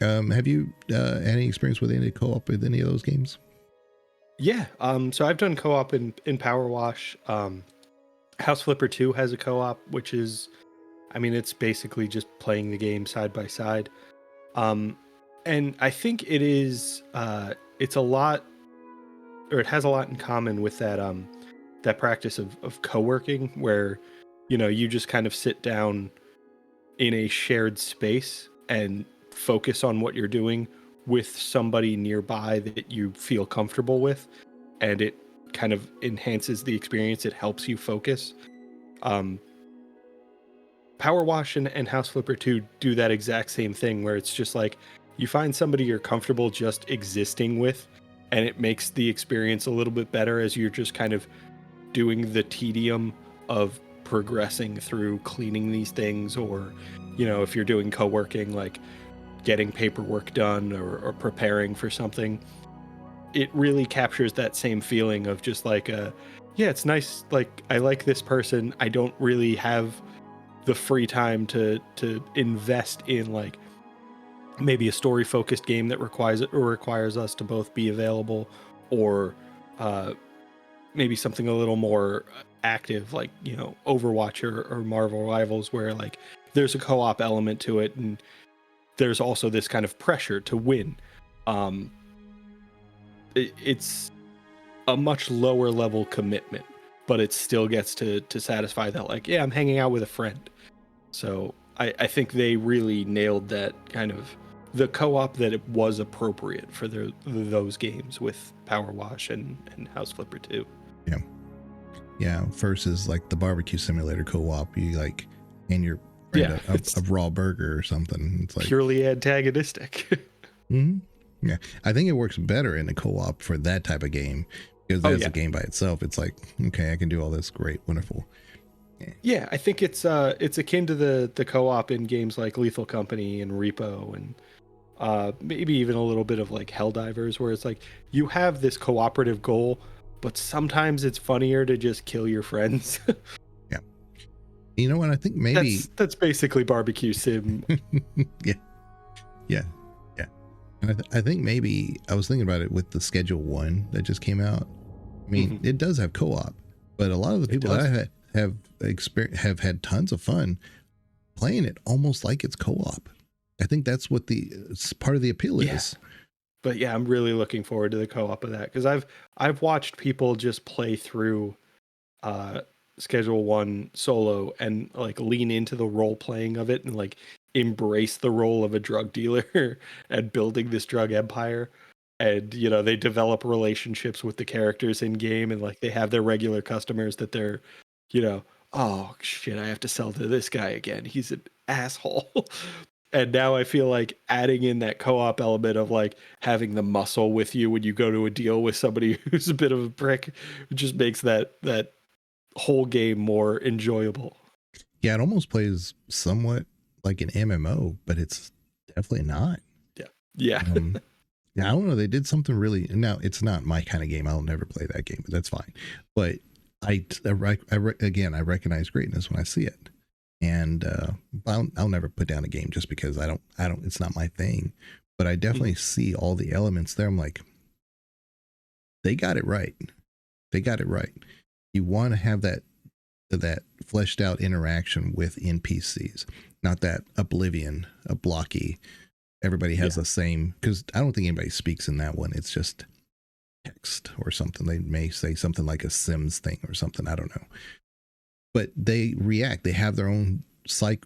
Have you had any experience with any co-op with any of those games? Yeah. So I've done co-op in PowerWash. House Flipper 2 has a co-op, which is, it's basically just playing the game side by side. And I think it is, it's a lot, or it has a lot in common with that practice of co-working where, you just kind of sit down in a shared space and focus on what you're doing with somebody nearby that you feel comfortable with, and it kind of enhances the experience. It helps you focus. PowerWash and House Flipper 2 do that exact same thing where it's just like you find somebody you're comfortable just existing with, and it makes the experience a little bit better as you're just kind of doing the tedium of progressing through cleaning these things, or if you're doing co-working, like getting paperwork done or preparing for something. It really captures that same feeling of just like it's nice, like I like this person. I don't really have the free time to invest in like maybe a story focused game that requires us to both be available, or maybe something a little more active like Overwatch or Marvel Rivals, where like there's a co-op element to it and there's also this kind of pressure to win. It's a much lower level commitment, but it still gets to satisfy that, like, I'm hanging out with a friend. So I think they really nailed that kind of the co-op that it was appropriate for those games with PowerWash and House Flipper 2. Yeah. Versus like the Barbecue Simulator co-op, you like, and you're a raw burger or something. It's like purely antagonistic. Mm-hmm. Yeah, I think it works better in a co-op for that type of game, because as a game by itself, it's like, okay, I can do all this, great, wonderful. Yeah, I think it's akin to the co-op in games like Lethal Company and Repo, and maybe even a little bit of like Helldivers, where it's like you have this cooperative goal, but sometimes it's funnier to just kill your friends. Yeah. You know what? I think maybe that's basically Barbecue Sim. Yeah. And I think maybe I was thinking about it with the Schedule 1 that just came out. I mean, it does have co-op, but a lot of the people that I have had tons of fun playing it almost like it's co-op. I think that's what it's part of the appeal Yeah. is. But yeah, I'm really looking forward to the co-op of that because I've watched people just play through Schedule 1 solo and like lean into the role playing of it and like embrace the role of a drug dealer and building this drug empire. And you know, they develop relationships with the characters in game and like they have their regular customers that they're, you know, oh shit, I have to sell to this guy again. He's an asshole. And now I feel like adding in that co-op element of like having the muscle with you when you go to a deal with somebody who's a bit of a prick just makes that whole game more enjoyable. Yeah, it almost plays somewhat like an MMO, but it's definitely not. Yeah. Yeah, I don't know. They did something really. Now, it's not my kind of game. I'll never play that game, but that's fine. But again, I recognize greatness when I see it, and I'll never put down a game just because I don't. It's not my thing. But I definitely see all the elements there. I'm like, they got it right. They got it right. You want to have that fleshed out interaction with NPCs, not that oblivion, a blocky. Everybody has the same, because I don't think anybody speaks in that one. It's just text or something. They may say something like a Sims thing or something. I don't know. But they react. They have their own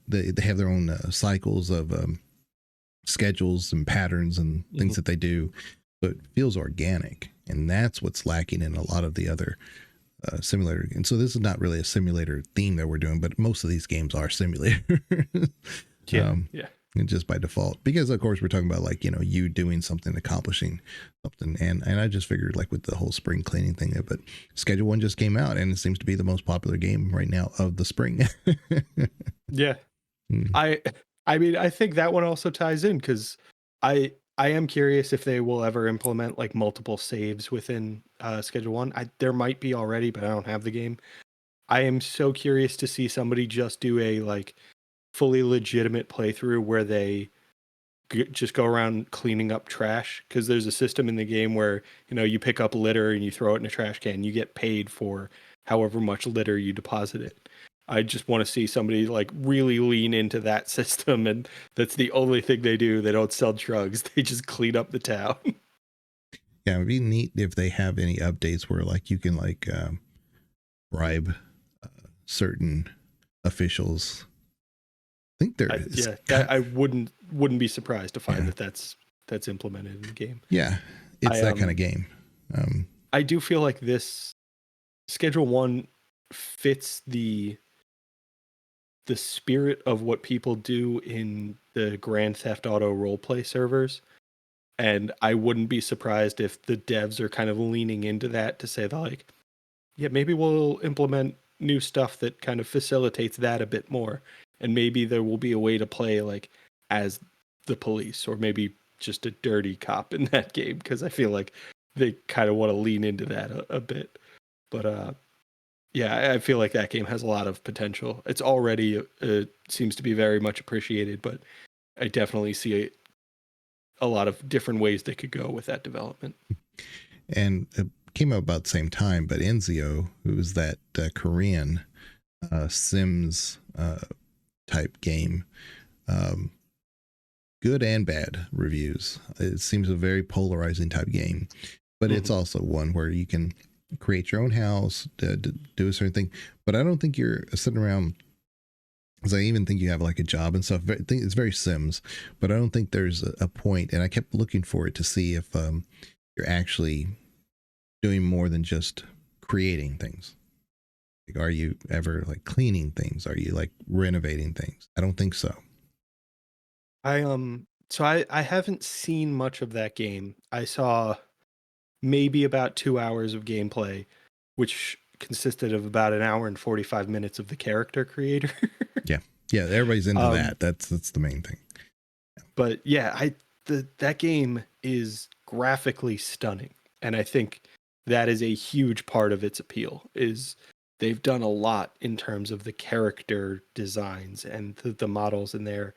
they have their own cycles of schedules and patterns and things that they do. So it feels organic, and that's what's lacking in a lot of the other simulator. And so this is not really a simulator theme that we're doing, but most of these games are simulator. Yeah. And just by default, because of course we're talking about like, you know, you doing something, accomplishing something. And I just figured like with the whole spring cleaning thing, but Schedule 1 just came out and it seems to be the most popular game right now of the spring. Yeah. I mean, I think that one also ties in because I am curious if they will ever implement like multiple saves within Schedule 1. There might be already, but I don't have the game. I am so curious to see somebody just do a like fully legitimate playthrough where they just go around cleaning up trash, because there's a system in the game where, you know, you pick up litter and you throw it in a trash can, you get paid for however much litter you deposit it. I just want to see somebody like really lean into that system, and that's the only thing they do. They don't sell drugs, they just clean up the town. Yeah, it'd be neat if they have any updates where like you can like bribe certain officials. I think there is. I wouldn't be surprised to find that's implemented in the game. Yeah, it's that kind of game. I do feel like this Schedule 1 fits the spirit of what people do in the Grand Theft Auto roleplay servers. And I wouldn't be surprised if the devs are kind of leaning into that to say that, like, yeah, maybe we'll implement new stuff that kind of facilitates that a bit more. And maybe there will be a way to play like as the police, or maybe just a dirty cop in that game, because I feel like they kind of want to lean into that a bit. But yeah, I feel like that game has a lot of potential. It's already seems to be very much appreciated, but I definitely see a lot of different ways they could go with that development. And it came out about the same time, but Enzio, who was that Korean Sims type game, good and bad reviews. It seems a very polarizing type game, but it's also one where you can create your own house, do a certain thing. But I don't think you're sitting around, because I even think you have like a job and stuff. I think it's very Sims, but I don't think there's a point. And I kept looking for it to see if you're actually doing more than just creating things. Like, are you ever like cleaning things? Are you like renovating things? I don't think so. So I haven't seen much of that game. I saw maybe about 2 hours of gameplay, which consisted of about an hour and 45 minutes of the character creator. Yeah, everybody's into that. That's the main thing. But yeah, that game is graphically stunning, and I think that is a huge part of its appeal. Is they've done a lot in terms of the character designs and the models in there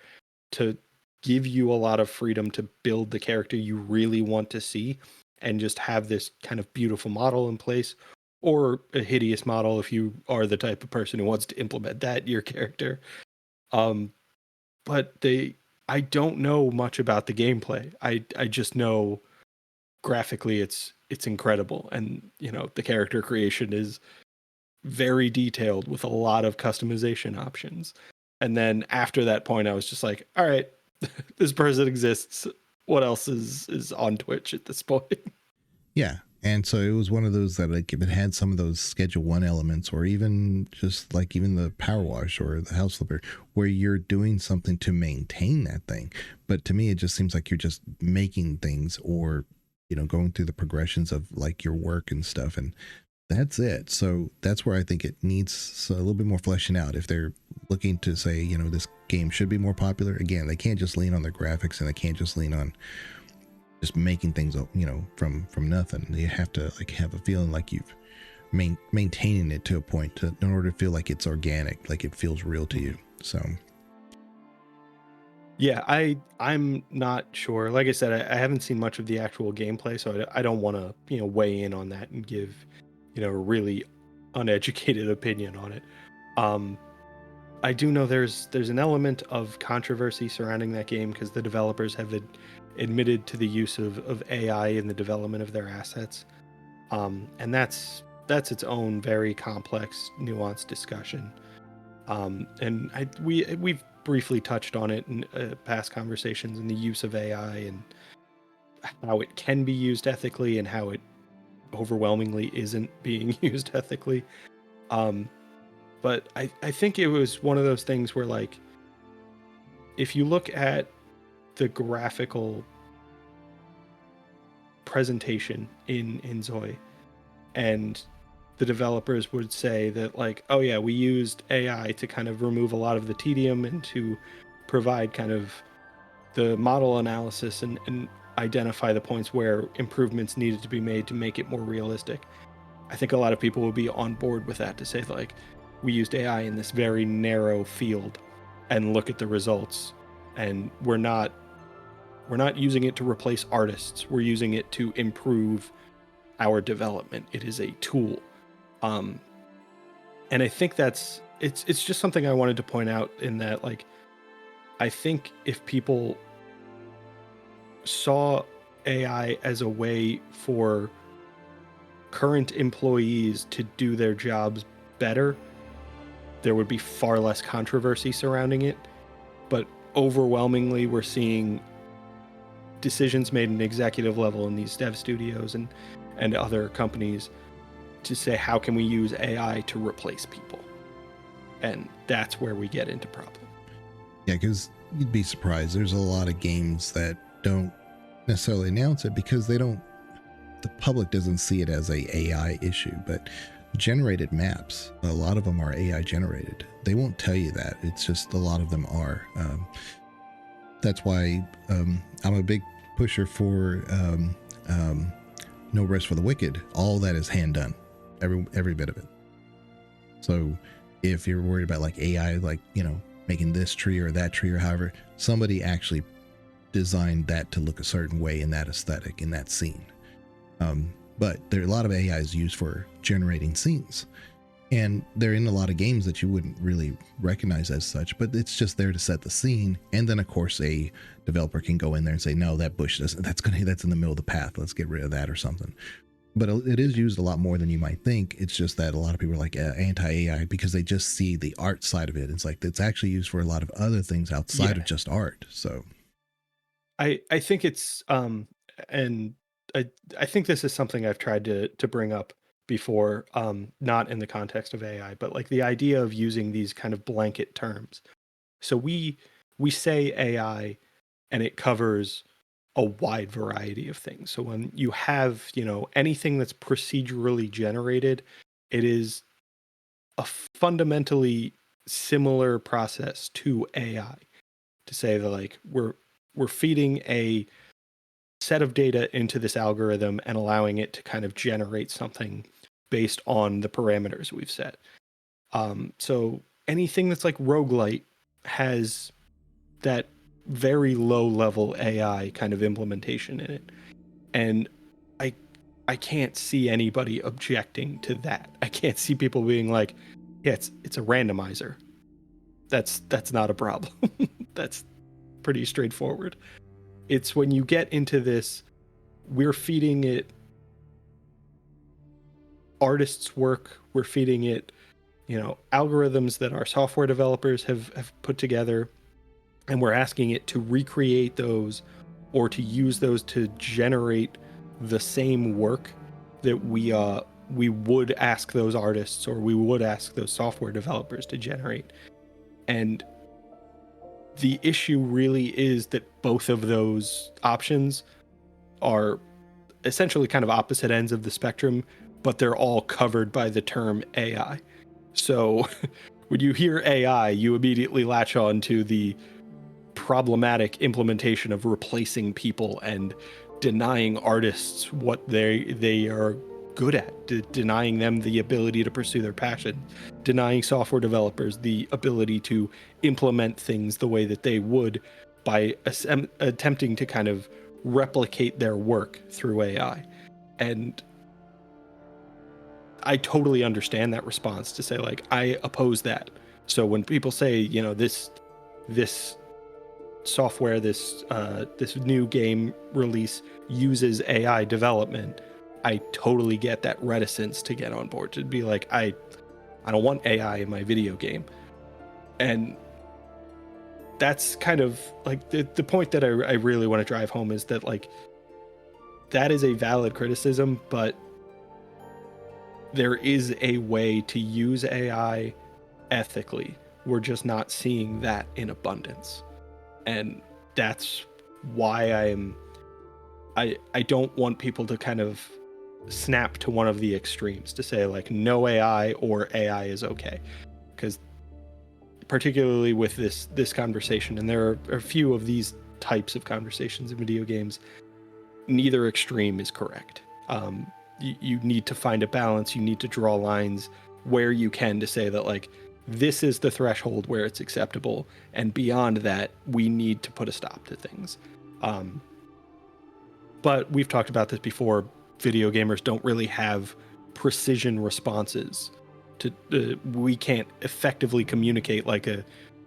to give you a lot of freedom to build the character you really want to see, and just have this kind of beautiful model in place, or a hideous model if you are the type of person who wants to implement that in your character. But I don't know much about the gameplay. I just know graphically it's incredible, and the character creation is very detailed with a lot of customization options. And then after that point, I was just like, all right, this person exists. What else is on Twitch at this point? Yeah. And so it was one of those that, like, if it had some of those Schedule 1 elements, or even just like even the PowerWash or the House Flipper, where you're doing something to maintain that thing. But to me, it just seems like you're just making things, or, going through the progressions of like your work and stuff. And that's it. So that's where I think it needs a little bit more fleshing out. If they're looking to say, this game should be more popular, again, they can't just lean on their graphics, and they can't just lean on just making things, from nothing. You have to like have a feeling like you've maintaining it to a point in order to feel like it's organic, like it feels real to you. So yeah, I'm not sure. Like I said, I haven't seen much of the actual gameplay, so I don't want to weigh in on that and give a really uneducated opinion on it. I do know there's an element of controversy surrounding that game because the developers have admitted to the use of AI in the development of their assets, and that's its own very complex, nuanced discussion. And we've briefly touched on it in past conversations, in the use of AI and how it can be used ethically and how it overwhelmingly isn't being used ethically. But I think it was one of those things where, like, if you look at the graphical presentation in Zoe, and the developers would say that, like, oh yeah, we used AI to kind of remove a lot of the tedium and to provide kind of the model analysis and identify the points where improvements needed to be made to make it more realistic. I think a lot of people would be on board with that, to say, like, we used AI in this very narrow field and look at the results, and we're not using it to replace artists. We're using it to improve our development. It is a tool. And I think it's just something I wanted to point out, in that, like, I think if people saw AI as a way for current employees to do their jobs better, there would be far less controversy surrounding it. But overwhelmingly, we're seeing decisions made in executive level in these dev studios and other companies to say, how can we use AI to replace people? And that's where we get into problem. yeah, because you'd be surprised. There's a lot of games that don't necessarily announce it because the public doesn't see it as a AI issue, but generated maps, a lot of them are AI generated. They won't tell you that. It's just a lot of them are. That's why I'm a big pusher for No Rest for the Wicked. All that is hand done, every bit of it. So if you're worried about like AI, like, making this tree or that tree, or however, somebody actually designed that to look a certain way in that aesthetic, in that scene. But there are a lot of AIs used for generating scenes, and they're in a lot of games that you wouldn't really recognize as such, but it's just there to set the scene. And then of course a developer can go in there and say, no, that bush that's in the middle of the path, let's get rid of that or something. But it is used a lot more than you might think. It's just that a lot of people are like anti-AI because they just see the art side of it. It's like, it's actually used for a lot of other things outside of just art. So I think it's and I think this is something I've tried to bring up before, not in the context of AI, but like the idea of using these kind of blanket terms. So we say AI, and it covers a wide variety of things. So when you have, anything that's procedurally generated, it is a fundamentally similar process to AI. To say that, like, we're feeding a set of data into this algorithm and allowing it to kind of generate something based on the parameters we've set. So anything that's like roguelite has that very low level AI kind of implementation in it. And I can't see anybody objecting to that. I can't see people being like, yeah, it's a randomizer. That's not a problem. That's pretty straightforward. It's when you get into this, we're feeding it artists' work, we're feeding it, algorithms that our software developers have put together, and we're asking it to recreate those or to use those to generate the same work that we would ask those artists or we would ask those software developers to generate. And the issue really is that both of those options are essentially kind of opposite ends of the spectrum, but they're all covered by the term AI. So when you hear AI, you immediately latch on to the problematic implementation of replacing people and denying artists what they are good at, denying them the ability to pursue their passion, denying software developers the ability to implement things the way that they would by attempting to kind of replicate their work through AI. And I totally understand that response to say, like, I oppose that. So when people say, this software, this new game release uses AI development, I totally get that reticence to get on board, to be like, I don't want AI in my video game. And that's kind of like the point that I really want to drive home, is that, like, that is a valid criticism, but there is a way to use AI ethically. We're just not seeing that in abundance. And that's why I don't want people to kind of snap to one of the extremes, to say, like, no AI or AI is okay. Because particularly with this conversation, and there are a few of these types of conversations in video games, neither extreme is correct. You need to find a balance. You need to draw lines where you can, to say that, like, this is the threshold where it's acceptable, and beyond that, we need to put a stop to things. But we've talked about this before. Video gamers don't really have precision responses to. We can't effectively communicate like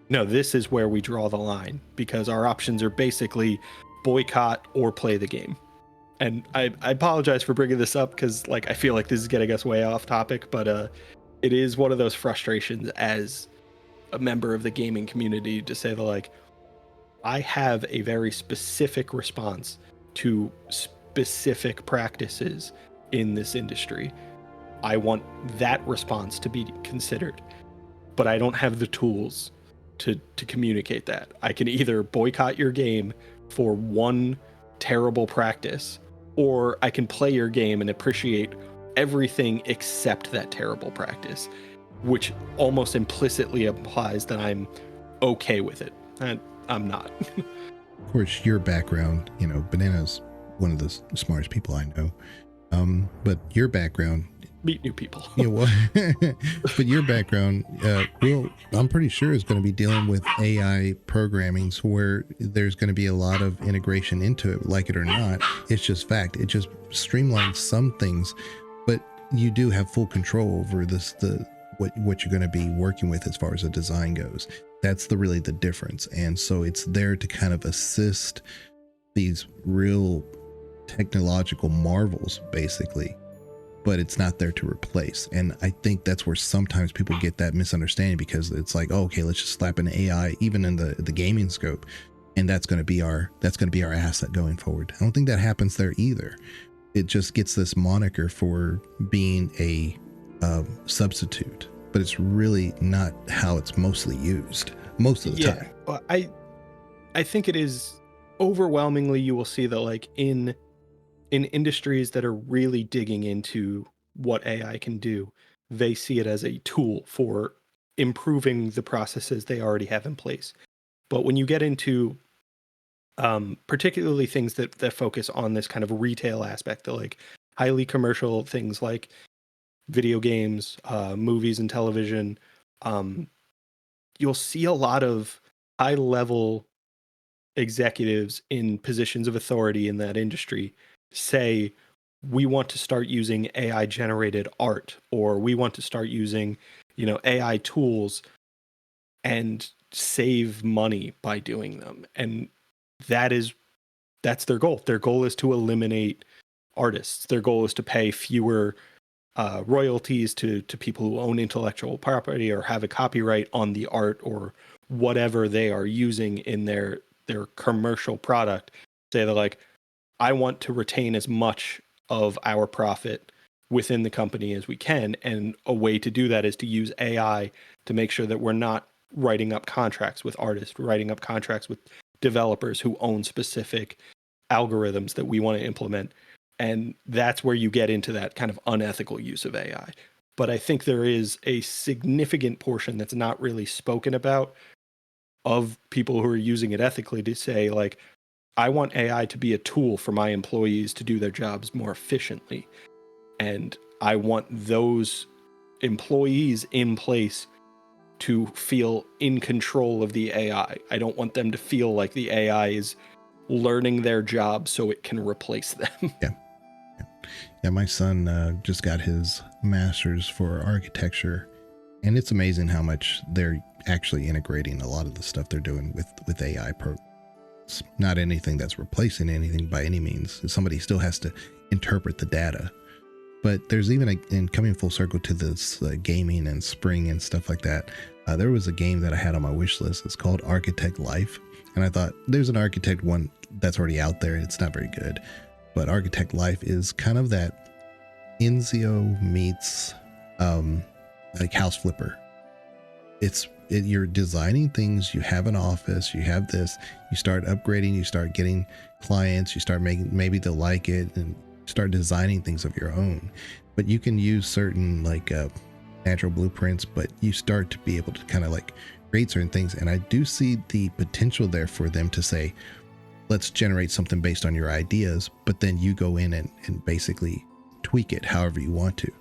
no, this is where we draw the line, because our options are basically boycott or play the game. And I apologize for bringing this up, because, like, I feel like this is getting us way off topic, but it is one of those frustrations as a member of the gaming community, to say that, like, I have a very specific response to specific practices in this industry. I want that response to be considered, but I don't have the tools to communicate that. I can either boycott your game for one terrible practice, or I can play your game and appreciate everything except that terrible practice, which almost implicitly implies that I'm okay with it. And I'm not. Of course, your background, Banana's one of the smartest people I know. But your background, meet new people. But your background, I'm pretty sure is going to be dealing with AI programming, so where there's going to be a lot of integration into it, like it or not. It's just fact. It just streamlines some things, but you do have full control over what you're going to be working with as far as the design goes. That's really the difference. And so it's there to kind of assist these real technological marvels, basically, but it's not there to replace. And I think that's where sometimes people get that misunderstanding, because it's like, oh, okay, let's just slap an AI even in the gaming scope, and that's going to be our asset going forward. I don't think that happens there either. It just gets this moniker for being a substitute, but it's really not how it's mostly used most of the time. Well, I think it is overwhelmingly, you will see that, like, in industries that are really digging into what AI can do, they see it as a tool for improving the processes they already have in place. But when you get into particularly things that focus on this kind of retail aspect, the, like, highly commercial things like video games, movies and television, you'll see a lot of high-level executives in positions of authority in that industry say, we want to start using AI generated art, or we want to start using, AI tools. And save money by doing them. And that's their goal. Their goal is to eliminate artists. Their goal is to pay fewer royalties to people who own intellectual property or have a copyright on the art or whatever they are using in their commercial product. Say they're like, I want to retain as much of our profit within the company as we can, and a way to do that is to use AI to make sure that we're not writing up contracts with artists, writing up contracts with developers who own specific algorithms that we want to implement. And that's where you get into that kind of unethical use of AI. But I think there is a significant portion that's not really spoken about of people who are using it ethically to say, like, I want AI to be a tool for my employees to do their jobs more efficiently. And I want those employees in place to feel in control of the AI. I don't want them to feel like the AI is learning their job so it can replace them. Yeah, my son just got his master's for architecture, and it's amazing how much they're actually integrating a lot of the stuff they're doing with AI programs. It's not anything that's replacing anything by any means. Somebody still has to interpret the data. But there's even in coming full circle to this gaming and spring and stuff like that, there was a game that I had on my wish list. It's called Architect Life. And I thought there's an Architect one that's already out there. It's not very good. But Architect Life is kind of that Enzio meets like House Flipper. You're designing things. You have an office. You have this. You start upgrading. You start getting clients. You start making, maybe they'll like it, and start designing things of your own. But you can use certain like natural blueprints, but you start to be able to kind of like create certain things. And I do see the potential there for them to say, let's generate something based on your ideas, but then you go in and basically tweak it however you want to.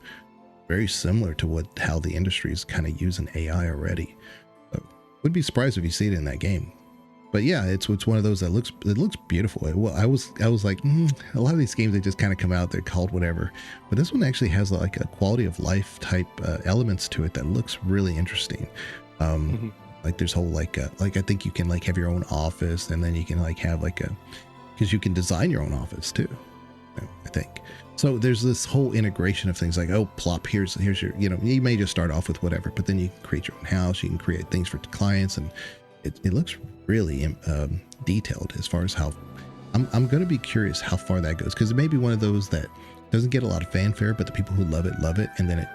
Very similar to how the industry is kind of using AI already. So, would be surprised if you see it in that game. But yeah, it's one of those that looks beautiful. Well, I was like, a lot of these games, they just kind of come out, they're called whatever. But this one actually has like a quality of life type elements to it that looks really interesting. Like there's whole like I think you can like have your own office, and then you can like have like because you can design your own office too, I think. So there's this whole integration of things like, oh, plop, here's your, you may just start off with whatever, but then you can create your own house, you can create things for clients, and it looks really detailed as far as how I'm going to be curious how far that goes, because it may be one of those that doesn't get a lot of fanfare, but the people who love it, and then it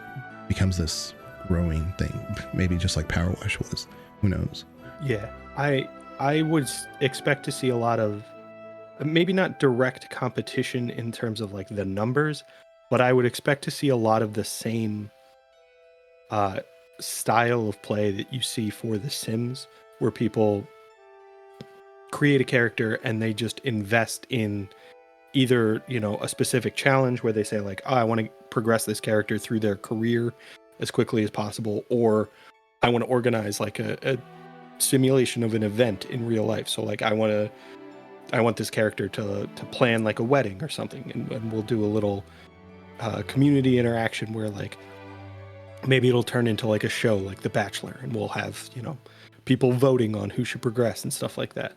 becomes this growing thing, maybe just like PowerWash was. Who knows? Yeah, I would expect to see a lot of, maybe not direct competition in terms of like the numbers, but I would expect to see a lot of the same style of play that you see for The Sims, where people create a character and they just invest in either, a specific challenge where they say like, oh, I want to progress this character through their career as quickly as possible, or I want to organize like a simulation of an event in real life. So like I want this character to plan like a wedding or something, and we'll do a little community interaction where like maybe it'll turn into like a show like The Bachelor, and we'll have people voting on who should progress and stuff like that.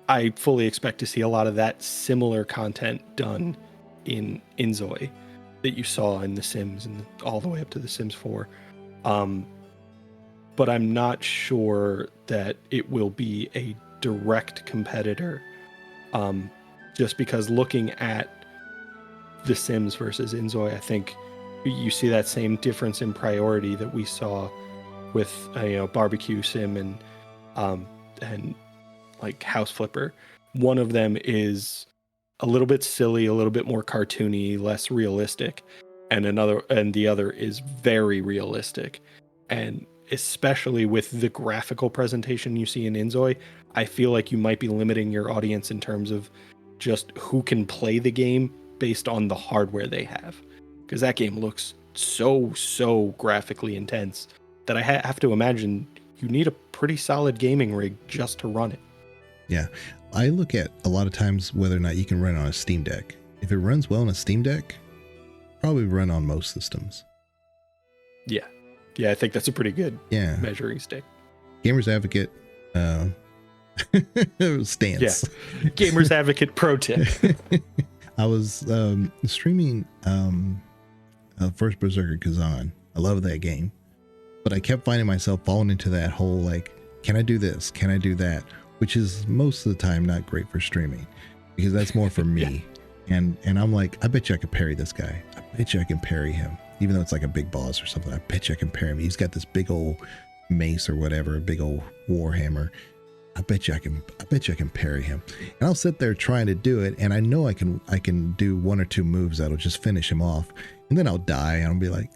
I fully expect to see a lot of that similar content done in Inzoi that you saw in The Sims and all the way up to The Sims 4. But I'm not sure that it will be a direct competitor, just because looking at The Sims versus Inzoi, I think you see that same difference in priority that we saw with Barbecue Sim and like House Flipper. One of them is a little bit silly, a little bit more cartoony, less realistic, and the other is very realistic. And especially with the graphical presentation you see in Inzoi, I feel like you might be limiting your audience in terms of just who can play the game based on the hardware they have, because that game looks so graphically intense that I have to imagine you need a pretty solid gaming rig just to run it. Yeah, I look at a lot of times whether or not you can run it on a Steam Deck. If it runs well on a Steam Deck, probably run on most systems. Yeah, I think that's a pretty good measuring stick. Gamers Advocate stance. Yeah. Gamers Advocate pro tip. I was streaming First Berserker Kazan. I love that game, but I kept finding myself falling into that whole like, can I do this? Can I do that? Which is most of the time not great for streaming, because that's more for me. Yeah. And I'm like, I bet you I could parry this guy. I bet you I can parry him, even though it's like a big boss or something. I bet you I can parry him. He's got this big old mace or whatever, a big old war hammer. I bet you I can parry him. And I'll sit there trying to do it, and I know I can do one or two moves that'll just finish him off, and then I'll die, and I'll be like,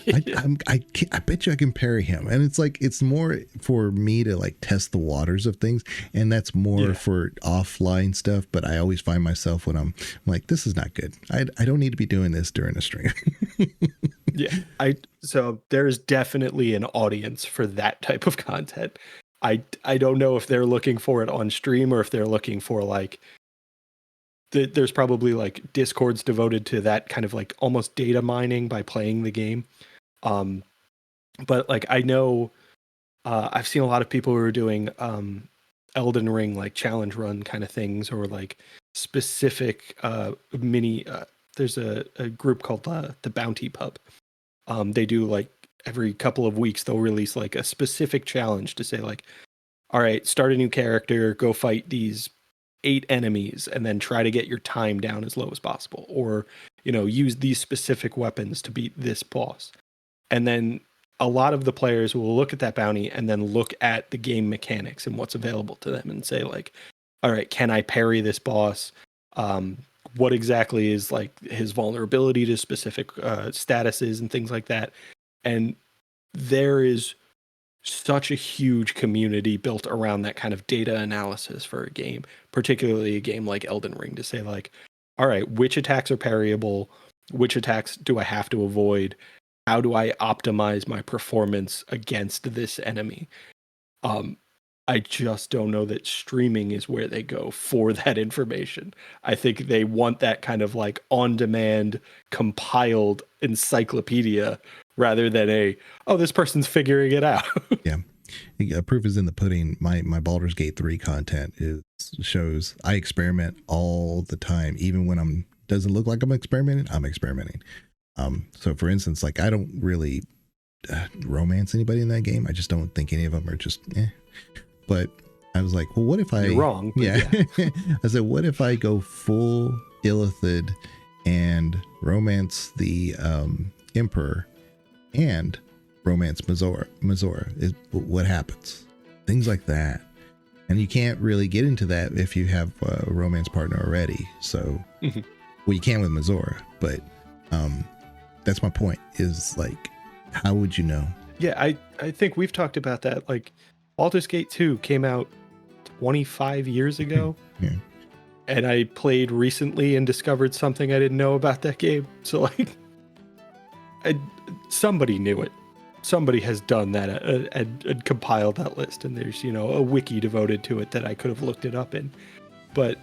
I bet you I can parry him. And it's like, it's more for me to like test the waters of things, and that's more for offline stuff. But I always find myself when I'm like, this is not good. I don't need to be doing this during a stream. So there's definitely an audience for that type of content. I don't know if they're looking for it on stream, or if they're looking for like, there's probably like Discords devoted to that kind of like almost data mining by playing the game. But like, I know I've seen a lot of people who are doing Elden Ring like challenge run kind of things, or like specific mini. There's a group called the Bounty Pub. They do like every couple of weeks they'll release like a specific challenge to say like, all right, start a new character, go fight these 8 enemies, and then try to get your time down as low as possible, or use these specific weapons to beat this boss. And then a lot of the players will look at that bounty and then look at the game mechanics and what's available to them and say like, all right, can I parry this boss? What exactly is like his vulnerability to specific statuses and things like that. And there is such a huge community built around that kind of data analysis for a game, particularly a game like Elden Ring, to say like, all right, which attacks are parryable? Which attacks do I have to avoid? How do I optimize my performance against this enemy? I just don't know that streaming is where they go for that information. I think they want that kind of like on-demand compiled encyclopedia rather than this person's figuring it out. Yeah. Proof is in the pudding. My Baldur's Gate 3 content shows I experiment all the time. Even when doesn't look like I'm experimenting, I'm experimenting. So for instance, like I don't really romance anybody in that game. I just don't think any of them are just But I was like, well, what if You're wrong. Yeah. I said, what if I go full Illithid and romance the Emperor and romance Mazora? What happens? Things like that. And you can't really get into that if you have a romance partner already. So, well, you can with Mazora, but that's my point, is like, how would you know? Yeah, I think we've talked about that. Like, Baldur's Gate 2 came out 25 years ago. Yeah. And I played recently and discovered something I didn't know about that game. So like, somebody knew it. Somebody has done that and compiled that list. And there's, a wiki devoted to it that I could have looked it up in. But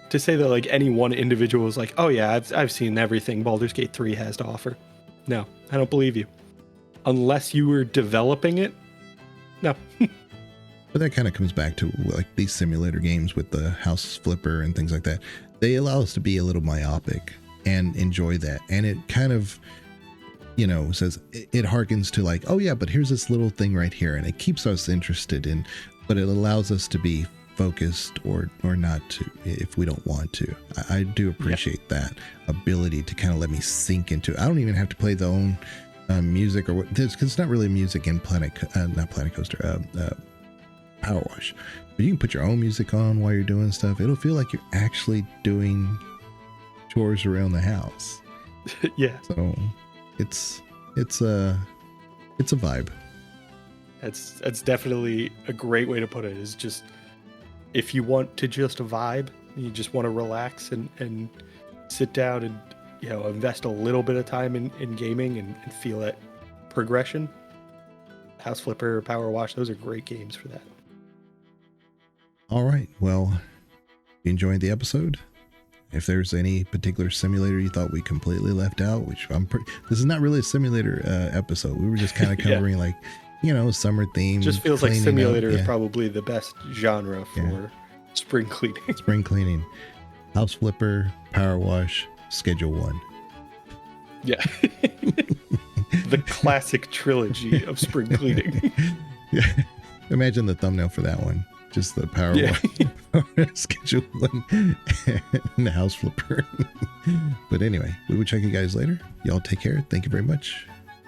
to say that like any one individual is like, oh yeah, I've seen everything Baldur's Gate 3 has to offer. No, I don't believe you. Unless you were developing it. No. But that kind of comes back to like these simulator games with the house flipper and things like that. They allow us to be a little myopic and enjoy that. And it kind of, says it harkens to like, oh yeah, but here's this little thing right here. And it keeps us interested in, but it allows us to be focused or not to, if we don't want to. I do appreciate that ability to kind of let me sink into it. I don't even have to play the own music or what, because it's not really music in not Planet Coaster, PowerWash. But you can put your own music on while you're doing stuff. It'll feel like you're actually doing chores around the house. Yeah. So it's a vibe. That's definitely a great way to put it. Is just, if you want to just vibe, you just want to relax and sit down and invest a little bit of time in gaming and feel that progression. House Flipper, PowerWash, those are great games for that. All right. Well, you enjoyed the episode? If there's any particular simulator you thought we completely left out, which this is not really a simulator episode. We were just kind of covering like, summer theme. Just feels like cleaning simulator up. is Yeah. probably the best genre for Yeah. spring cleaning. Spring cleaning, house flipper, power wash, schedule 1. Yeah. The classic trilogy of spring cleaning. Yeah. Imagine the thumbnail for that one. Just the power Yeah. wash, schedule 1, and the house flipper. But anyway, we will check you guys later. Y'all take care. Thank you very much.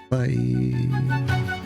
Bye.